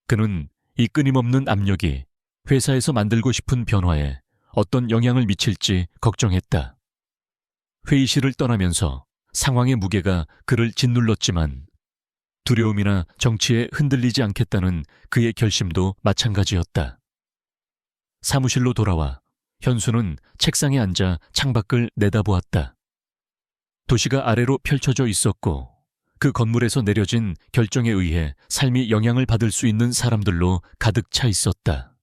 Speaker 1: 그는 이 끊임없는 압력이 회사에서 만들고 싶은 변화에 어떤 영향을 미칠지 걱정했다. 회의실을 떠나면서 상황의 무게가 그를 짓눌렀지만 두려움이나 정치에 흔들리지 않겠다는 그의 결심도 마찬가지였다. 사무실로 돌아와 현수는 책상에 앉아 창밖을 내다보았다. 도시가 아래로 펼쳐져 있었고 그 건물에서 내려진 결정에 의해 삶이 영향을 받을 수 있는 사람들로 가득 차 있었다.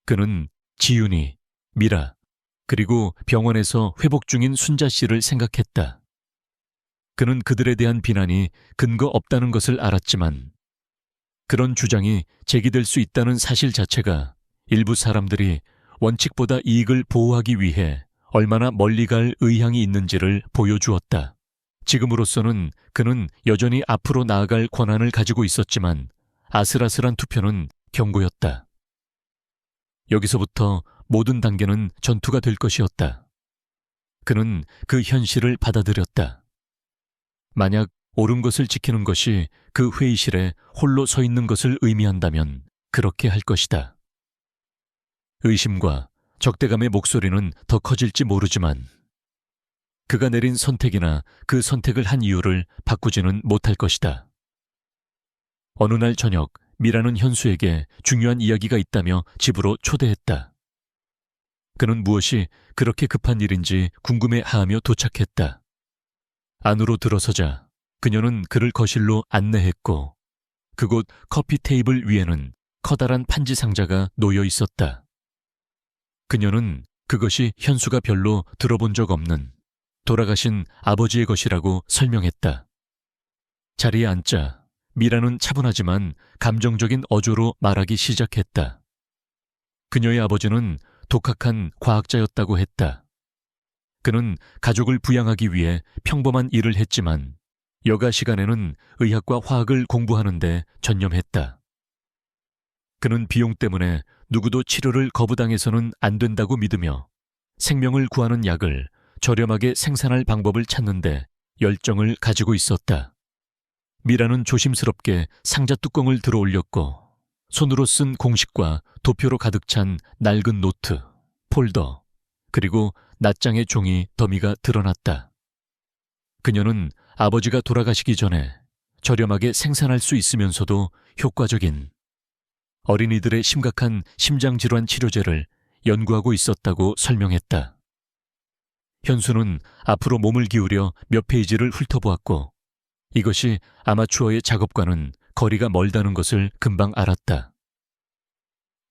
Speaker 1: 그는 지윤이, 미라, 그리고 병원에서 회복 중인 순자 씨를 생각했다. 그는 그들에 대한 비난이 근거 없다는 것을 알았지만 그런 주장이 제기될 수 있다는 사실 자체가 일부 사람들이 원칙보다 이익을 보호하기 위해 얼마나 멀리 갈 의향이 있는지를 보여주었다. 지금으로서는 그는 여전히 앞으로 나아갈 권한을 가지고 있었지만 아슬아슬한 투표는 경고였다. 여기서부터 모든 단계는 전투가 될 것이었다. 그는 그 현실을 받아들였다. 만약 옳은 것을 지키는 것이 그 회의실에 홀로 서 있는 것을 의미한다면 그렇게 할 것이다. 의심과 적대감의 목소리는 더 커질지 모르지만 그가 내린 선택이나 그 선택을 한 이유를 바꾸지는 못할 것이다. 어느 날 저녁 미라는 현수에게 중요한 이야기가 있다며 집으로 초대했다. 그는 무엇이 그렇게 급한 일인지 궁금해하며 도착했다. 안으로 들어서자 그녀는 그를 거실로 안내했고 그곳 커피 테이블 위에는 커다란 판지 상자가 놓여 있었다. 그녀는 그것이 현수가 별로 들어본 적 없는 돌아가신 아버지의 것이라고 설명했다. 자리에 앉자 미라는 차분하지만 감정적인 어조로 말하기 시작했다. 그녀의 아버지는 독학한 과학자였다고 했다. 그는 가족을 부양하기 위해 평범한 일을 했지만 여가 시간에는 의학과 화학을 공부하는 데 전념했다. 그는 비용 때문에 누구도 치료를 거부당해서는 안 된다고 믿으며 생명을 구하는 약을 저렴하게 생산할 방법을 찾는데 열정을 가지고 있었다. 미라는 조심스럽게 상자 뚜껑을 들어 올렸고 손으로 쓴 공식과 도표로 가득 찬 낡은 노트, 폴더, 그리고 낱장의 종이 더미가 드러났다. 그녀는 아버지가 돌아가시기 전에 저렴하게 생산할 수 있으면서도 효과적인 어린이들의 심각한 심장질환 치료제를 연구하고 있었다고 설명했다. 현수는 앞으로 몸을 기울여 몇 페이지를 훑어보았고 이것이 아마추어의 작업과는 거리가 멀다는 것을 금방 알았다.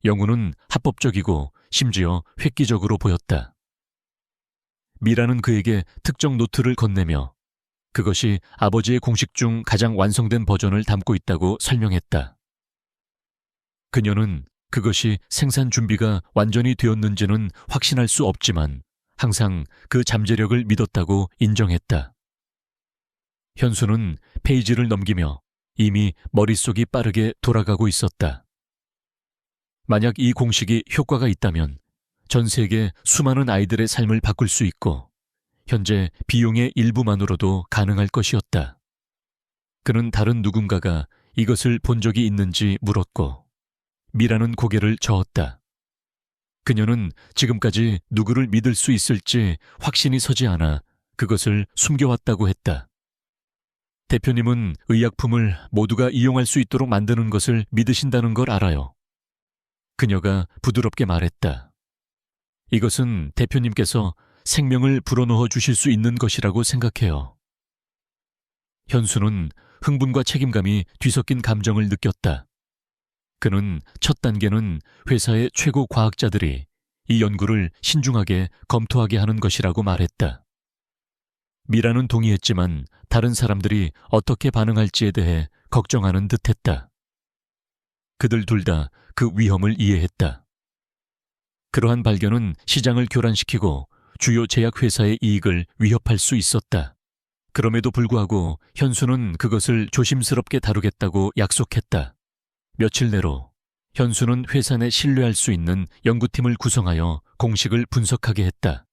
Speaker 1: 영우는 합법적이고 심지어 획기적으로 보였다. 미라는 그에게 특정 노트를 건네며 그것이 아버지의 공식 중 가장 완성된 버전을 담고 있다고 설명했다. 그녀는 그것이 생산 준비가 완전히 되었는지는 확신할 수 없지만 항상 그 잠재력을 믿었다고 인정했다. 현수는 페이지를 넘기며 이미 머릿속이 빠르게 돌아가고 있었다. 만약 이 공식이 효과가 있다면 전 세계 수많은 아이들의 삶을 바꿀 수 있고 현재 비용의 일부만으로도 가능할 것이었다. 그는 다른 누군가가 이것을 본 적이 있는지 물었고 미라는 고개를 저었다. 그녀는 지금까지 누구를 믿을 수 있을지 확신이 서지 않아 그것을 숨겨왔다고 했다. 대표님은 의약품을 모두가 이용할 수 있도록 만드는 것을 믿으신다는 걸 알아요. 그녀가 부드럽게 말했다. 이것은 대표님께서 생명을 불어넣어 주실 수 있는 것이라고 생각해요. 현수는 흥분과 책임감이 뒤섞인 감정을 느꼈다. 그는 첫 단계는 회사의 최고 과학자들이 이 연구를 신중하게 검토하게 하는 것이라고 말했다. 미라는 동의했지만 다른 사람들이 어떻게 반응할지에 대해 걱정하는 듯했다. 그들 둘 다 그 위험을 이해했다. 그러한 발견은 시장을 교란시키고 주요 제약회사의 이익을 위협할 수 있었다. 그럼에도 불구하고 현수는 그것을 조심스럽게 다루겠다고 약속했다. 며칠 내로 현수는 회사 내 신뢰할 수 있는 연구팀을 구성하여 공식을 분석하게 했다.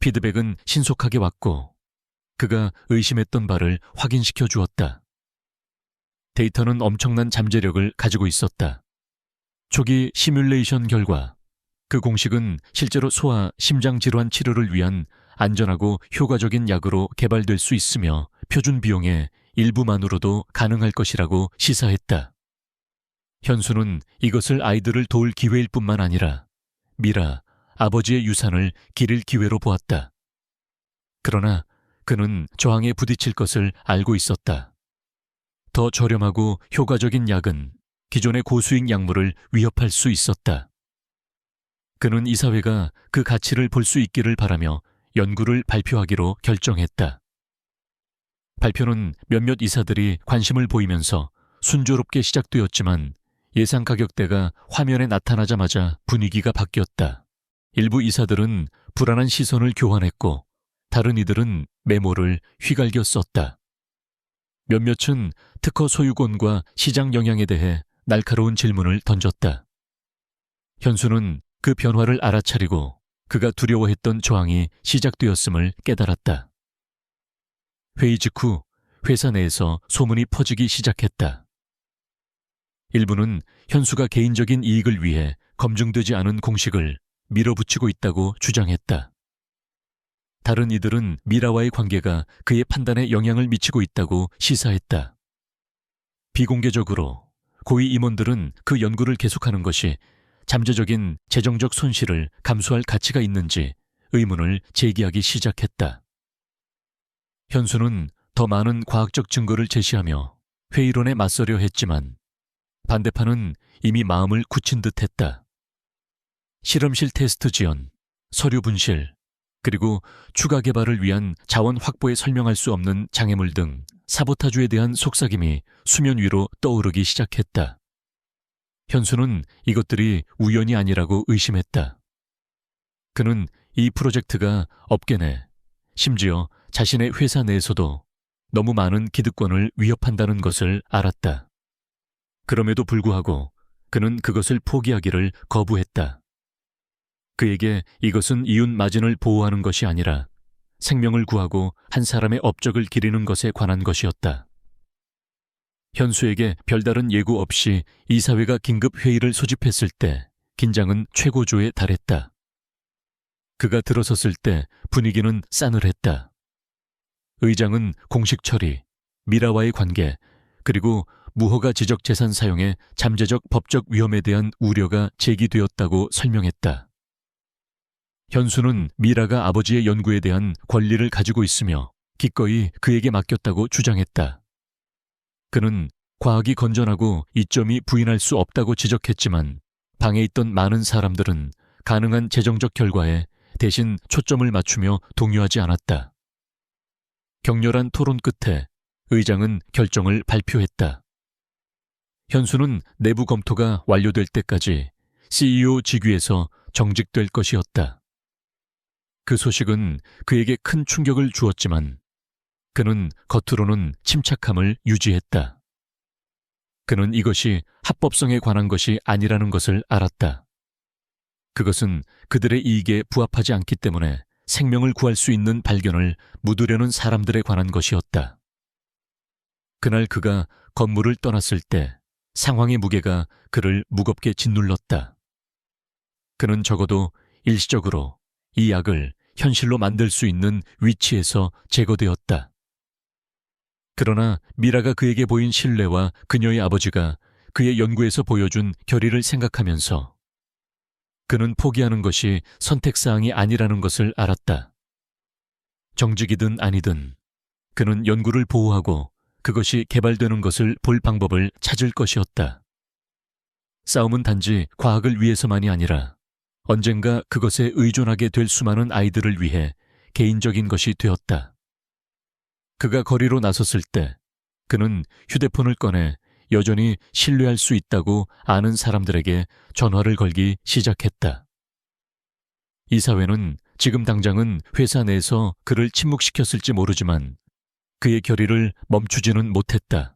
Speaker 1: 피드백은 신속하게 왔고 그가 의심했던 바를 확인시켜 주었다. 데이터는 엄청난 잠재력을 가지고 있었다. 초기 시뮬레이션 결과 그 공식은 실제로 소아 심장 질환 치료를 위한 안전하고 효과적인 약으로 개발될 수 있으며 표준 비용의 일부만으로도 가능할 것이라고 시사했다. 현수는 이것을 아이들을 도울 기회일 뿐만 아니라 미라, 아버지의 유산을 기릴 기회로 보았다. 그러나 그는 저항에 부딪힐 것을 알고 있었다. 더 저렴하고 효과적인 약은 기존의 고수익 약물을 위협할 수 있었다. 그는 이사회가 그 가치를 볼 수 있기를 바라며 연구를 발표하기로 결정했다. 발표는 몇몇 이사들이 관심을 보이면서 순조롭게 시작되었지만 예상 가격대가 화면에 나타나자마자 분위기가 바뀌었다. 일부 이사들은 불안한 시선을 교환했고 다른 이들은 메모를 휘갈겨 썼다. 몇몇은 특허 소유권과 시장 영향에 대해 날카로운 질문을 던졌다. 현수는 그 변화를 알아차리고 그가 두려워했던 저항이 시작되었음을 깨달았다. 회의 직후 회사 내에서 소문이 퍼지기 시작했다. 일부는 현수가 개인적인 이익을 위해 검증되지 않은 공식을 밀어붙이고 있다고 주장했다. 다른 이들은 미라와의 관계가 그의 판단에 영향을 미치고 있다고 시사했다. 비공개적으로 고위 임원들은 그 연구를 계속하는 것이 잠재적인 재정적 손실을 감수할 가치가 있는지 의문을 제기하기 시작했다. 현수는 더 많은 과학적 증거를 제시하며 회의론에 맞서려 했지만 반대파는 이미 마음을 굳힌 듯했다. 실험실 테스트 지연, 서류 분실, 그리고 추가 개발을 위한 자원 확보에 설명할 수 없는 장애물 등 사보타주에 대한 속삭임이 수면 위로 떠오르기 시작했다. 현수는 이것들이 우연이 아니라고 의심했다. 그는 이 프로젝트가 업계 내, 심지어 자신의 회사 내에서도 너무 많은 기득권을 위협한다는 것을 알았다. 그럼에도 불구하고 그는 그것을 포기하기를 거부했다. 그에게 이것은 이웃 마진을 보호하는 것이 아니라 생명을 구하고 한 사람의 업적을 기리는 것에 관한 것이었다. 현수에게 별다른 예고 없이 이사회가 긴급 회의를 소집했을 때 긴장은 최고조에 달했다. 그가 들어섰을 때 분위기는 싸늘했다. 의장은 공식 처리, 미라와의 관계, 그리고 무허가 지적 재산 사용의 잠재적 법적 위험에 대한 우려가 제기되었다고 설명했다. 현수는 미라가 아버지의 연구에 대한 권리를 가지고 있으며 기꺼이 그에게 맡겼다고 주장했다. 그는 과학이 건전하고 이점이 부인할 수 없다고 지적했지만 방에 있던 많은 사람들은 가능한 재정적 결과에 대신 초점을 맞추며 동요하지 않았다. 격렬한 토론 끝에 의장은 결정을 발표했다. 현수는 내부 검토가 완료될 때까지 CEO 직위에서 정직될 것이었다. 그 소식은 그에게 큰 충격을 주었지만 그는 겉으로는 침착함을 유지했다. 그는 이것이 합법성에 관한 것이 아니라는 것을 알았다. 그것은 그들의 이익에 부합하지 않기 때문에 생명을 구할 수 있는 발견을 묻으려는 사람들에 관한 것이었다. 그날 그가 건물을 떠났을 때 상황의 무게가 그를 무겁게 짓눌렀다. 그는 적어도 일시적으로 이 약을 현실로 만들 수 있는 위치에서 제거되었다. 그러나 미라가 그에게 보인 신뢰와 그녀의 아버지가 그의 연구에서 보여준 결의를 생각하면서 그는 포기하는 것이 선택사항이 아니라는 것을 알았다. 정직이든 아니든 그는 연구를 보호하고 그것이 개발되는 것을 볼 방법을 찾을 것이었다. 싸움은 단지 과학을 위해서만이 아니라 언젠가 그것에 의존하게 될 수많은 아이들을 위해 개인적인 것이 되었다. 그가 거리로 나섰을 때 그는 휴대폰을 꺼내 여전히 신뢰할 수 있다고 아는 사람들에게 전화를 걸기 시작했다. 이사회는 지금 당장은 회사 내에서 그를 침묵시켰을지 모르지만 그의 결의를 멈추지는 못했다.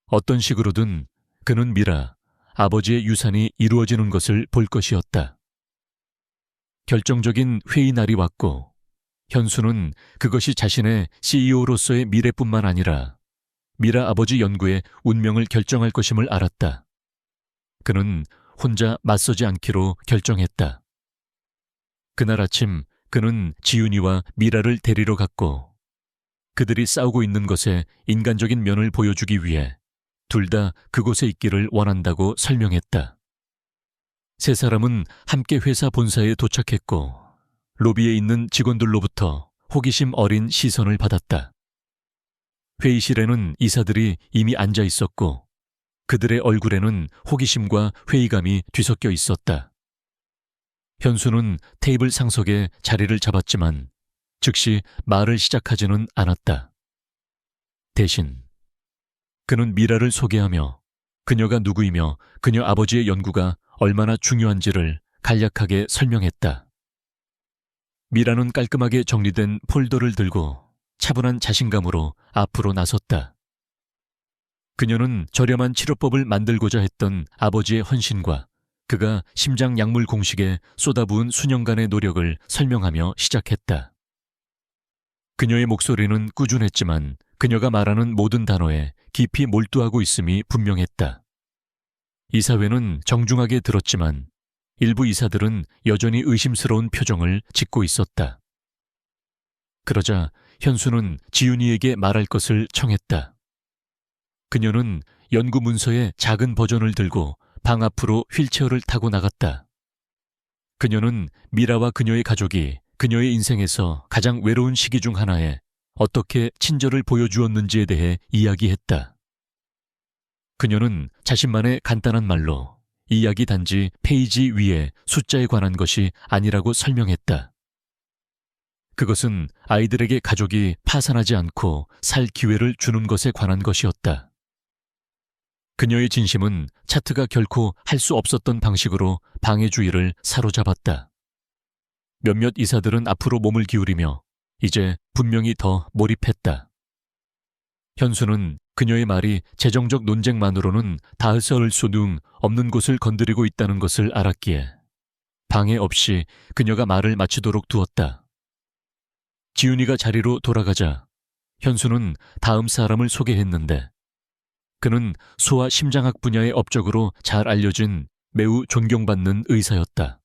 Speaker 1: 어떤 식으로든 그는 미라, 아버지의 유산이 이루어지는 것을 볼 것이었다. 결정적인 회의 날이 왔고 현수는 그것이 자신의 CEO로서의 미래뿐만 아니라 미라 아버지 연구의 운명을 결정할 것임을 알았다. 그는 혼자 맞서지 않기로 결정했다. 그날 아침 그는 지윤이와 미라를 데리러 갔고 그들이 싸우고 있는 것에 인간적인 면을 보여주기 위해 둘 다 그곳에 있기를 원한다고 설명했다. 세 사람은 함께 회사 본사에 도착했고 로비에 있는 직원들로부터 호기심 어린 시선을 받았다. 회의실에는 이사들이 이미 앉아 있었고 그들의 얼굴에는 호기심과 회의감이 뒤섞여 있었다. 현수는 테이블 상석에 자리를 잡았지만 즉시 말을 시작하지는 않았다. 대신 그는 미라를 소개하며 그녀가 누구이며 그녀 아버지의 연구가 얼마나 중요한지를 간략하게 설명했다. 미라는 깔끔하게 정리된 폴더를 들고 차분한 자신감으로 앞으로 나섰다. 그녀는 저렴한 치료법을 만들고자 했던 아버지의 헌신과 그가 심장 약물 공식에 쏟아부은 수년간의 노력을 설명하며 시작했다. 그녀의 목소리는 꾸준했지만 그녀가 말하는 모든 단어에 깊이 몰두하고 있음이 분명했다. 이사회는 정중하게 들었지만 일부 이사들은 여전히 의심스러운 표정을 짓고 있었다. 그러자 현수는 지윤이에게 말할 것을 청했다. 그녀는 연구 문서의 작은 버전을 들고 방 앞으로 휠체어를 타고 나갔다. 그녀는 미라와 그녀의 가족이 그녀의 인생에서 가장 외로운 시기 중 하나에 어떻게 친절을 보여주었는지에 대해 이야기했다. 그녀는 자신만의 간단한 말로 이 이야기 단지 페이지 위에 숫자에 관한 것이 아니라고 설명했다. 그것은 아이들에게 가족이 파산하지 않고 살 기회를 주는 것에 관한 것이었다. 그녀의 진심은 차트가 결코 할 수 없었던 방식으로 방의 주의를 사로잡았다. 몇몇 이사들은 앞으로 몸을 기울이며 이제 분명히 더 몰입했다. 현수는 그녀의 말이 재정적 논쟁만으로는 닿을 수 없는 곳을 건드리고 있다는 것을 알았기에 방해 없이 그녀가 말을 마치도록 두었다. 지윤이가 자리로 돌아가자 현수는 다음 사람을 소개했는데 그는 소아 심장학 분야의 업적으로 잘 알려진 매우 존경받는 의사였다.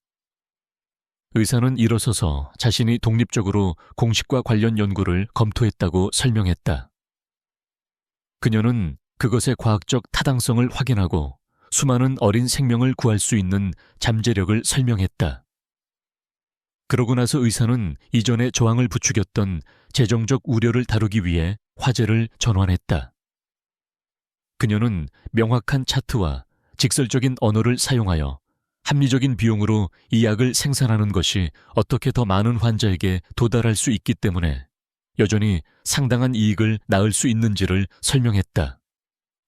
Speaker 1: 의사는 일어서서 자신이 독립적으로 공식과 관련 연구를 검토했다고 설명했다. 그녀는 그것의 과학적 타당성을 확인하고 수많은 어린 생명을 구할 수 있는 잠재력을 설명했다. 그러고 나서 의사는 이전에 저항을 부추겼던 재정적 우려를 다루기 위해 화제를 전환했다. 그녀는 명확한 차트와 직설적인 언어를 사용하여 합리적인 비용으로 이 약을 생산하는 것이 어떻게 더 많은 환자에게 도달할 수 있기 때문에 여전히 상당한 이익을 낳을 수 있는지를 설명했다.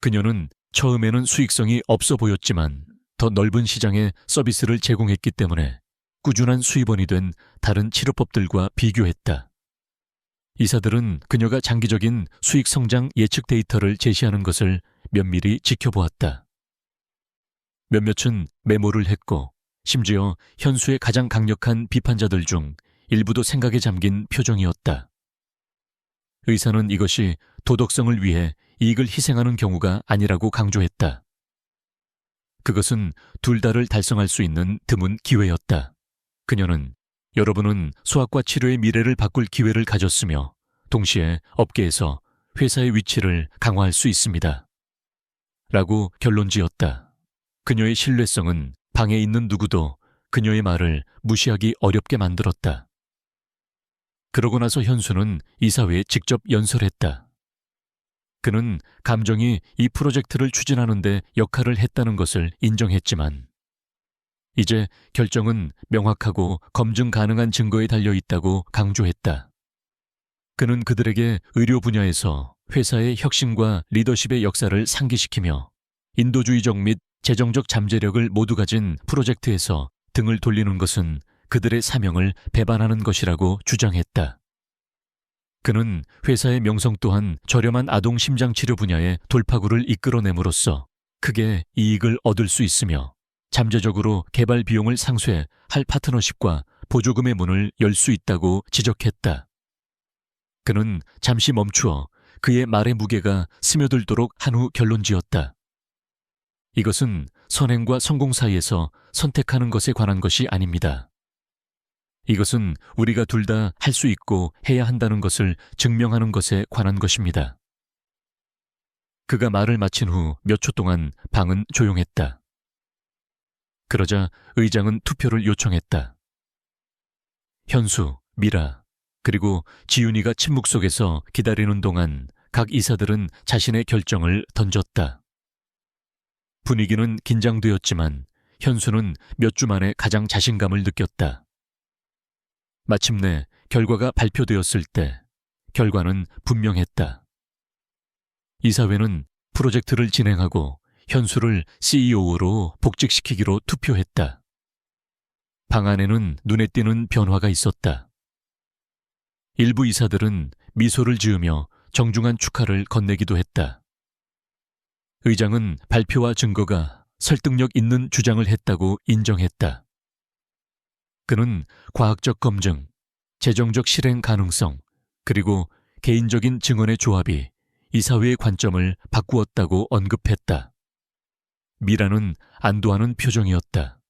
Speaker 1: 그녀는 처음에는 수익성이 없어 보였지만 더 넓은 시장에 서비스를 제공했기 때문에 꾸준한 수입원이 된 다른 치료법들과 비교했다. 이사들은 그녀가 장기적인 수익 성장 예측 데이터를 제시하는 것을 면밀히 지켜보았다. 몇몇은 메모를 했고 심지어 현수의 가장 강력한 비판자들 중 일부도 생각에 잠긴 표정이었다. 의사는 이것이 도덕성을 위해 이익을 희생하는 경우가 아니라고 강조했다. 그것은 둘 다를 달성할 수 있는 드문 기회였다. 그녀는 여러분은 수학과 치료의 미래를 바꿀 기회를 가졌으며 동시에 업계에서 회사의 위치를 강화할 수 있습니다. 라고 결론지었다. 그녀의 신뢰성은 방에 있는 누구도 그녀의 말을 무시하기 어렵게 만들었다. 그러고 나서 현수는 이사회에 직접 연설했다. 그는 감정이 이 프로젝트를 추진하는 데 역할을 했다는 것을 인정했지만 이제 결정은 명확하고 검증 가능한 증거에 달려있다고 강조했다. 그는 그들에게 의료 분야에서 회사의 혁신과 리더십의 역사를 상기시키며 인도주의적 및 재정적 잠재력을 모두 가진 프로젝트에서 등을 돌리는 것은 그들의 사명을 배반하는 것이라고 주장했다. 그는 회사의 명성 또한 저렴한 아동 심장치료 분야의 돌파구를 이끌어냄으로써 크게 이익을 얻을 수 있으며 잠재적으로 개발 비용을 상쇄할 파트너십과 보조금의 문을 열 수 있다고 지적했다. 그는 잠시 멈추어 그의 말의 무게가 스며들도록 한 후 결론지었다. 이것은 선행과 성공 사이에서 선택하는 것에 관한 것이 아닙니다. 이것은 우리가 둘 다 할 수 있고 해야 한다는 것을 증명하는 것에 관한 것입니다. 그가 말을 마친 후 몇 초 동안 방은 조용했다. 그러자 의장은 투표를 요청했다. 현수, 미라, 그리고 지윤이가 침묵 속에서 기다리는 동안 각 이사들은 자신의 결정을 던졌다. 분위기는 긴장되었지만 현수는 몇 주 만에 가장 자신감을 느꼈다. 마침내 결과가 발표되었을 때 결과는 분명했다. 이사회는 프로젝트를 진행하고 현수를 CEO로 복직시키기로 투표했다. 방안에는 눈에 띄는 변화가 있었다. 일부 이사들은 미소를 지으며 정중한 축하를 건네기도 했다. 의장은 발표와 증거가 설득력 있는 주장을 했다고 인정했다. 그는 과학적 검증, 재정적 실행 가능성, 그리고 개인적인 증언의 조합이 이사회의 관점을 바꾸었다고 언급했다. 미라는 안도하는 표정이었다.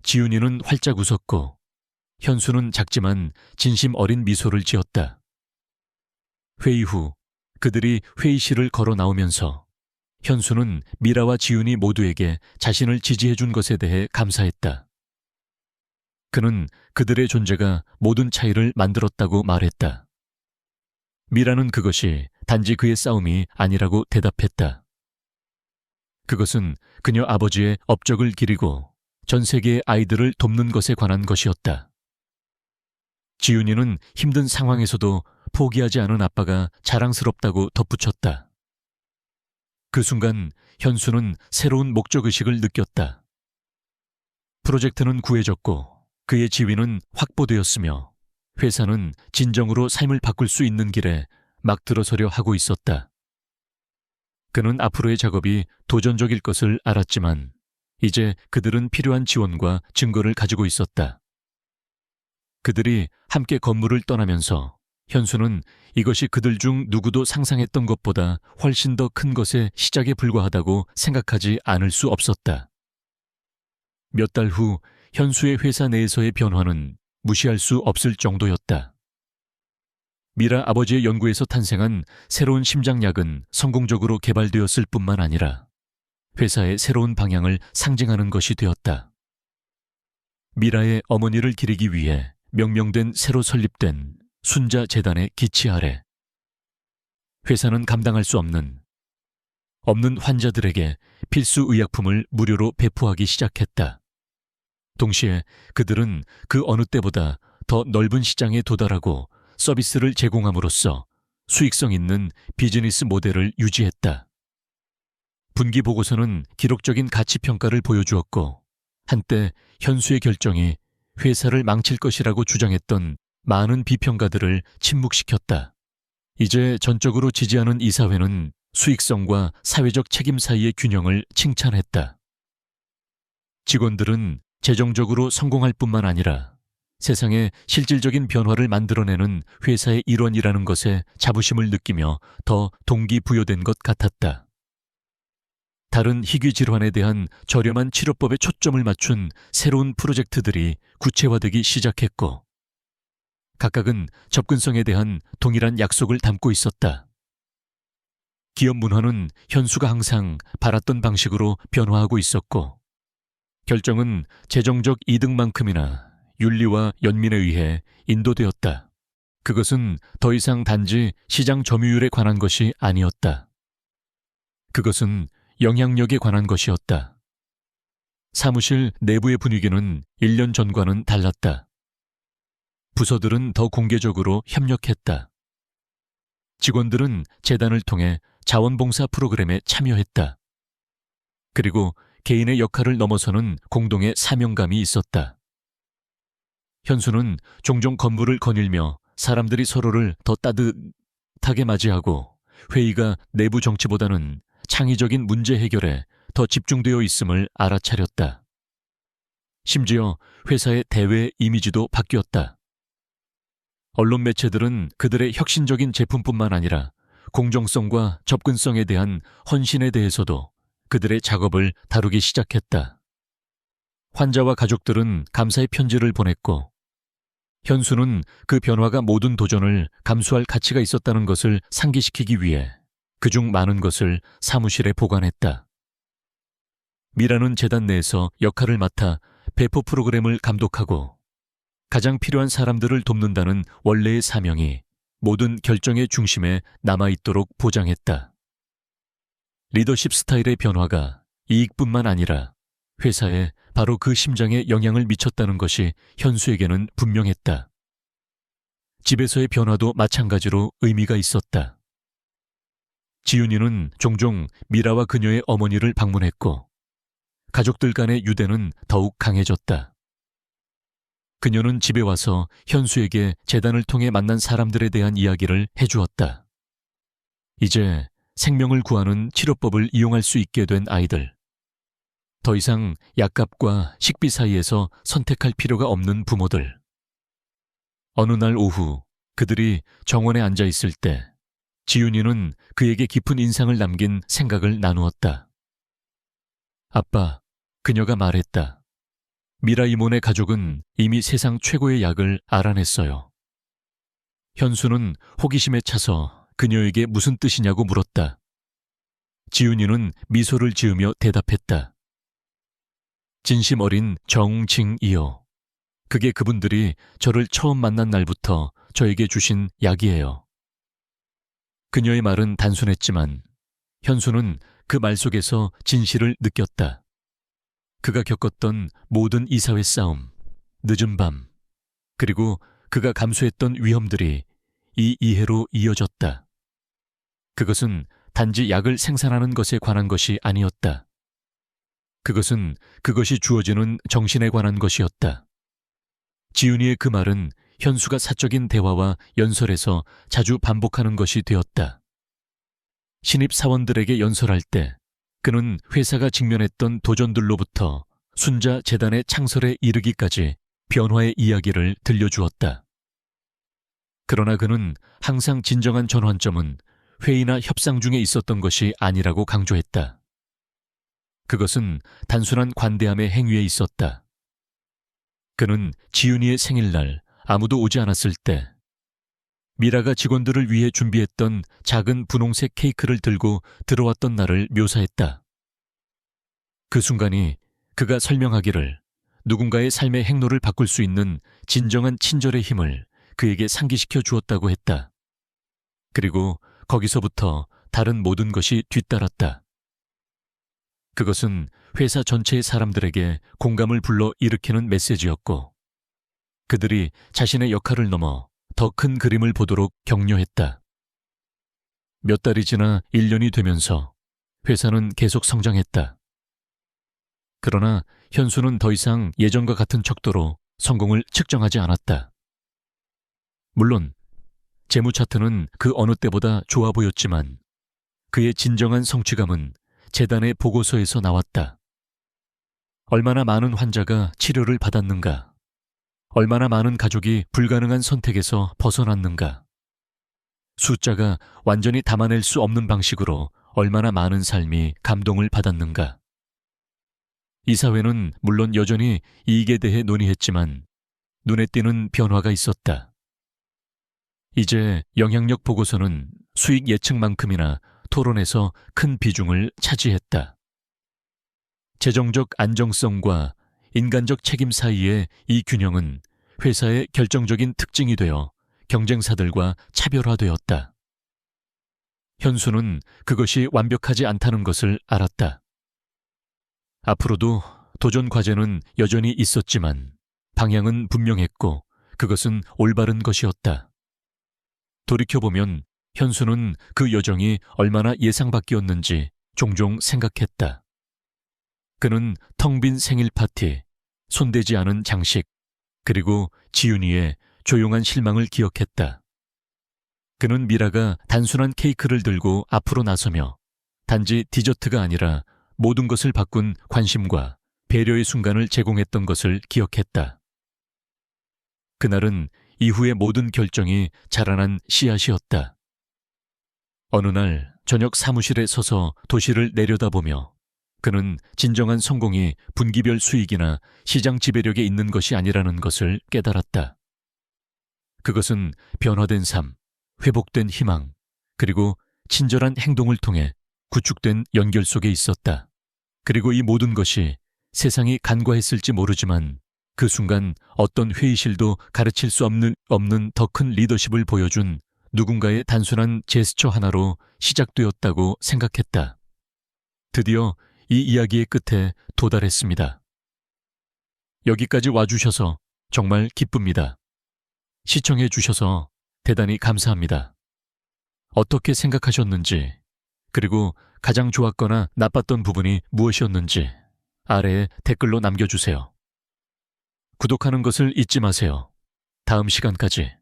Speaker 1: 지윤이는 활짝 웃었고 현수는 작지만 진심 어린 미소를 지었다. 회의 후 그들이 회의실을 걸어 나오면서 현수는 미라와 지윤이 모두에게 자신을 지지해준 것에 대해 감사했다. 그는 그들의 존재가 모든 차이를 만들었다고 말했다. 미라는 그것이 단지 그의 싸움이 아니라고 대답했다. 그것은 그녀 아버지의 업적을 기리고 전 세계의 아이들을 돕는 것에 관한 것이었다. 지윤이는 힘든 상황에서도 포기하지 않은 아빠가 자랑스럽다고 덧붙였다. 그 순간 현수는 새로운 목적의식을 느꼈다. 프로젝트는 구해졌고 그의 지위는 확보되었으며 회사는 진정으로 삶을 바꿀 수 있는 길에 막 들어서려 하고 있었다. 그는 앞으로의 작업이 도전적일 것을 알았지만 이제 그들은 필요한 지원과 증거를 가지고 있었다. 그들이 함께 건물을 떠나면서 현수는 이것이 그들 중 누구도 상상했던 것보다 훨씬 더 큰 것의 시작에 불과하다고 생각하지 않을 수 없었다. 몇 달 후 현수의 회사 내에서의 변화는 무시할 수 없을 정도였다. 미라 아버지의 연구에서 탄생한 새로운 심장약은 성공적으로 개발되었을 뿐만 아니라 회사의 새로운 방향을 상징하는 것이 되었다. 미라의 어머니를 기리기 위해 명명된 새로 설립된 순자 재단의 기치 아래 회사는 감당할 수 없는 환자들에게 필수 의약품을 무료로 배포하기 시작했다. 동시에 그들은 그 어느 때보다 더 넓은 시장에 도달하고 서비스를 제공함으로써 수익성 있는 비즈니스 모델을 유지했다. 분기 보고서는 기록적인 가치 평가를 보여주었고 한때 현수의 결정이 회사를 망칠 것이라고 주장했던 많은 비평가들을 침묵시켰다. 이제 전적으로 지지하는 이사회는 수익성과 사회적 책임 사이의 균형을 칭찬했다. 직원들은 재정적으로 성공할 뿐만 아니라 세상에 실질적인 변화를 만들어내는 회사의 일원이라는 것에 자부심을 느끼며 더 동기부여된 것 같았다. 다른 희귀 질환에 대한 저렴한 치료법에 초점을 맞춘 새로운 프로젝트들이 구체화되기 시작했고 각각은 접근성에 대한 동일한 약속을 담고 있었다. 기업 문화는 현수가 항상 바랐던 방식으로 변화하고 있었고 결정은 재정적 이득만큼이나 윤리와 연민에 의해 인도되었다. 그것은 더 이상 단지 시장 점유율에 관한 것이 아니었다. 그것은 영향력에 관한 것이었다. 사무실 내부의 분위기는 1년 전과는 달랐다. 부서들은 더 공개적으로 협력했다. 직원들은 재단을 통해 자원봉사 프로그램에 참여했다. 그리고 개인의 역할을 넘어서는 공동의 사명감이 있었다. 현수는 종종 건물을 거닐며 사람들이 서로를 더 따뜻하게 맞이하고 회의가 내부 정치보다는 창의적인 문제 해결에 더 집중되어 있음을 알아차렸다. 심지어 회사의 대외 이미지도 바뀌었다. 언론 매체들은 그들의 혁신적인 제품뿐만 아니라 공정성과 접근성에 대한 헌신에 대해서도 그들의 작업을 다루기 시작했다. 환자와 가족들은 감사의 편지를 보냈고, 현수는 그 변화가 모든 도전을 감수할 가치가 있었다는 것을 상기시키기 위해 그중 많은 것을 사무실에 보관했다. 미라는 재단 내에서 역할을 맡아 배포 프로그램을 감독하고 가장 필요한 사람들을 돕는다는 원래의 사명이 모든 결정의 중심에 남아있도록 보장했다. 리더십 스타일의 변화가 이익뿐만 아니라 회사에 바로 그 심장에 영향을 미쳤다는 것이 현수에게는 분명했다. 집에서의 변화도 마찬가지로 의미가 있었다. 지윤이는 종종 미라와 그녀의 어머니를 방문했고 가족들 간의 유대는 더욱 강해졌다. 그녀는 집에 와서 현수에게 재단을 통해 만난 사람들에 대한 이야기를 해주었다. 이제 생명을 구하는 치료법을 이용할 수 있게 된 아이들. 더 이상 약값과 식비 사이에서 선택할 필요가 없는 부모들. 어느 날 오후 그들이 정원에 앉아 있을 때 지윤이는 그에게 깊은 인상을 남긴 생각을 나누었다. 아빠, 그녀가 말했다. 미라 이모네 가족은 이미 세상 최고의 약을 알아냈어요. 현수는 호기심에 차서 그녀에게 무슨 뜻이냐고 물었다. 지윤이는 미소를 지으며 대답했다. 진심 어린 정칭이요. 그게 그분들이 저를 처음 만난 날부터 저에게 주신 약이에요. 그녀의 말은 단순했지만 현수는 그 말 속에서 진실을 느꼈다. 그가 겪었던 모든 이사회 싸움, 늦은 밤, 그리고 그가 감수했던 위험들이 이 이해로 이어졌다. 그것은 단지 약을 생산하는 것에 관한 것이 아니었다. 그것은 그것이 주어지는 정신에 관한 것이었다. 지윤이의 그 말은 현수가 사적인 대화와 연설에서 자주 반복하는 것이 되었다. 신입 사원들에게 연설할 때 그는 회사가 직면했던 도전들로부터 순자 재단의 창설에 이르기까지 변화의 이야기를 들려주었다. 그러나 그는 항상 진정한 전환점은 회의나 협상 중에 있었던 것이 아니라고 강조했다. 그것은 단순한 관대함의 행위에 있었다. 그는 지윤이의 생일날 아무도 오지 않았을 때 미라가 직원들을 위해 준비했던 작은 분홍색 케이크를 들고 들어왔던 날을 묘사했다. 그 순간이 그가 설명하기를 누군가의 삶의 행로를 바꿀 수 있는 진정한 친절의 힘을 그에게 상기시켜 주었다고 했다. 그리고 거기서부터 다른 모든 것이 뒤따랐다. 그것은 회사 전체의 사람들에게 공감을 불러 일으키는 메시지였고 그들이 자신의 역할을 넘어 더 큰 그림을 보도록 격려했다. 몇 달이 지나 1년이 되면서 회사는 계속 성장했다. 그러나 현수는 더 이상 예전과 같은 척도로 성공을 측정하지 않았다. 물론 재무 차트는 그 어느 때보다 좋아 보였지만 그의 진정한 성취감은 재단의 보고서에서 나왔다. 얼마나 많은 환자가 치료를 받았는가? 얼마나 많은 가족이 불가능한 선택에서 벗어났는가? 숫자가 완전히 담아낼 수 없는 방식으로 얼마나 많은 삶이 감동을 받았는가? 이사회는 물론 여전히 이익에 대해 논의했지만 눈에 띄는 변화가 있었다. 이제 영향력 보고서는 수익 예측만큼이나 토론에서 큰 비중을 차지했다. 재정적 안정성과 인간적 책임 사이의 이 균형은 회사의 결정적인 특징이 되어 경쟁사들과 차별화되었다. 현수는 그것이 완벽하지 않다는 것을 알았다. 앞으로도 도전 과제는 여전히 있었지만 방향은 분명했고 그것은 올바른 것이었다. 돌이켜보면 현수는 그 여정이 얼마나 예상 밖이었는지 종종 생각했다. 그는 텅 빈 생일 파티, 손대지 않은 장식, 그리고 지윤이의 조용한 실망을 기억했다. 그는 미라가 단순한 케이크를 들고 앞으로 나서며 단지 디저트가 아니라 모든 것을 바꾼 관심과 배려의 순간을 제공했던 것을 기억했다. 그날은 이후의 모든 결정이 자라난 씨앗이었다. 어느 날 저녁 사무실에 서서 도시를 내려다보며 그는 진정한 성공이 분기별 수익이나 시장 지배력에 있는 것이 아니라는 것을 깨달았다. 그것은 변화된 삶, 회복된 희망, 그리고 친절한 행동을 통해 구축된 연결 속에 있었다. 그리고 이 모든 것이 세상이 간과했을지 모르지만 그 순간 어떤 회의실도 가르칠 수 없는 더 큰 리더십을 보여준 누군가의 단순한 제스처 하나로 시작되었다고 생각했다. 드디어 이 이야기의 끝에 도달했습니다. 여기까지 와주셔서 정말 기쁩니다. 시청해 주셔서 대단히 감사합니다. 어떻게 생각하셨는지, 그리고 가장 좋았거나 나빴던 부분이 무엇이었는지 아래에 댓글로 남겨주세요. 구독하는 것을 잊지 마세요. 다음 시간까지.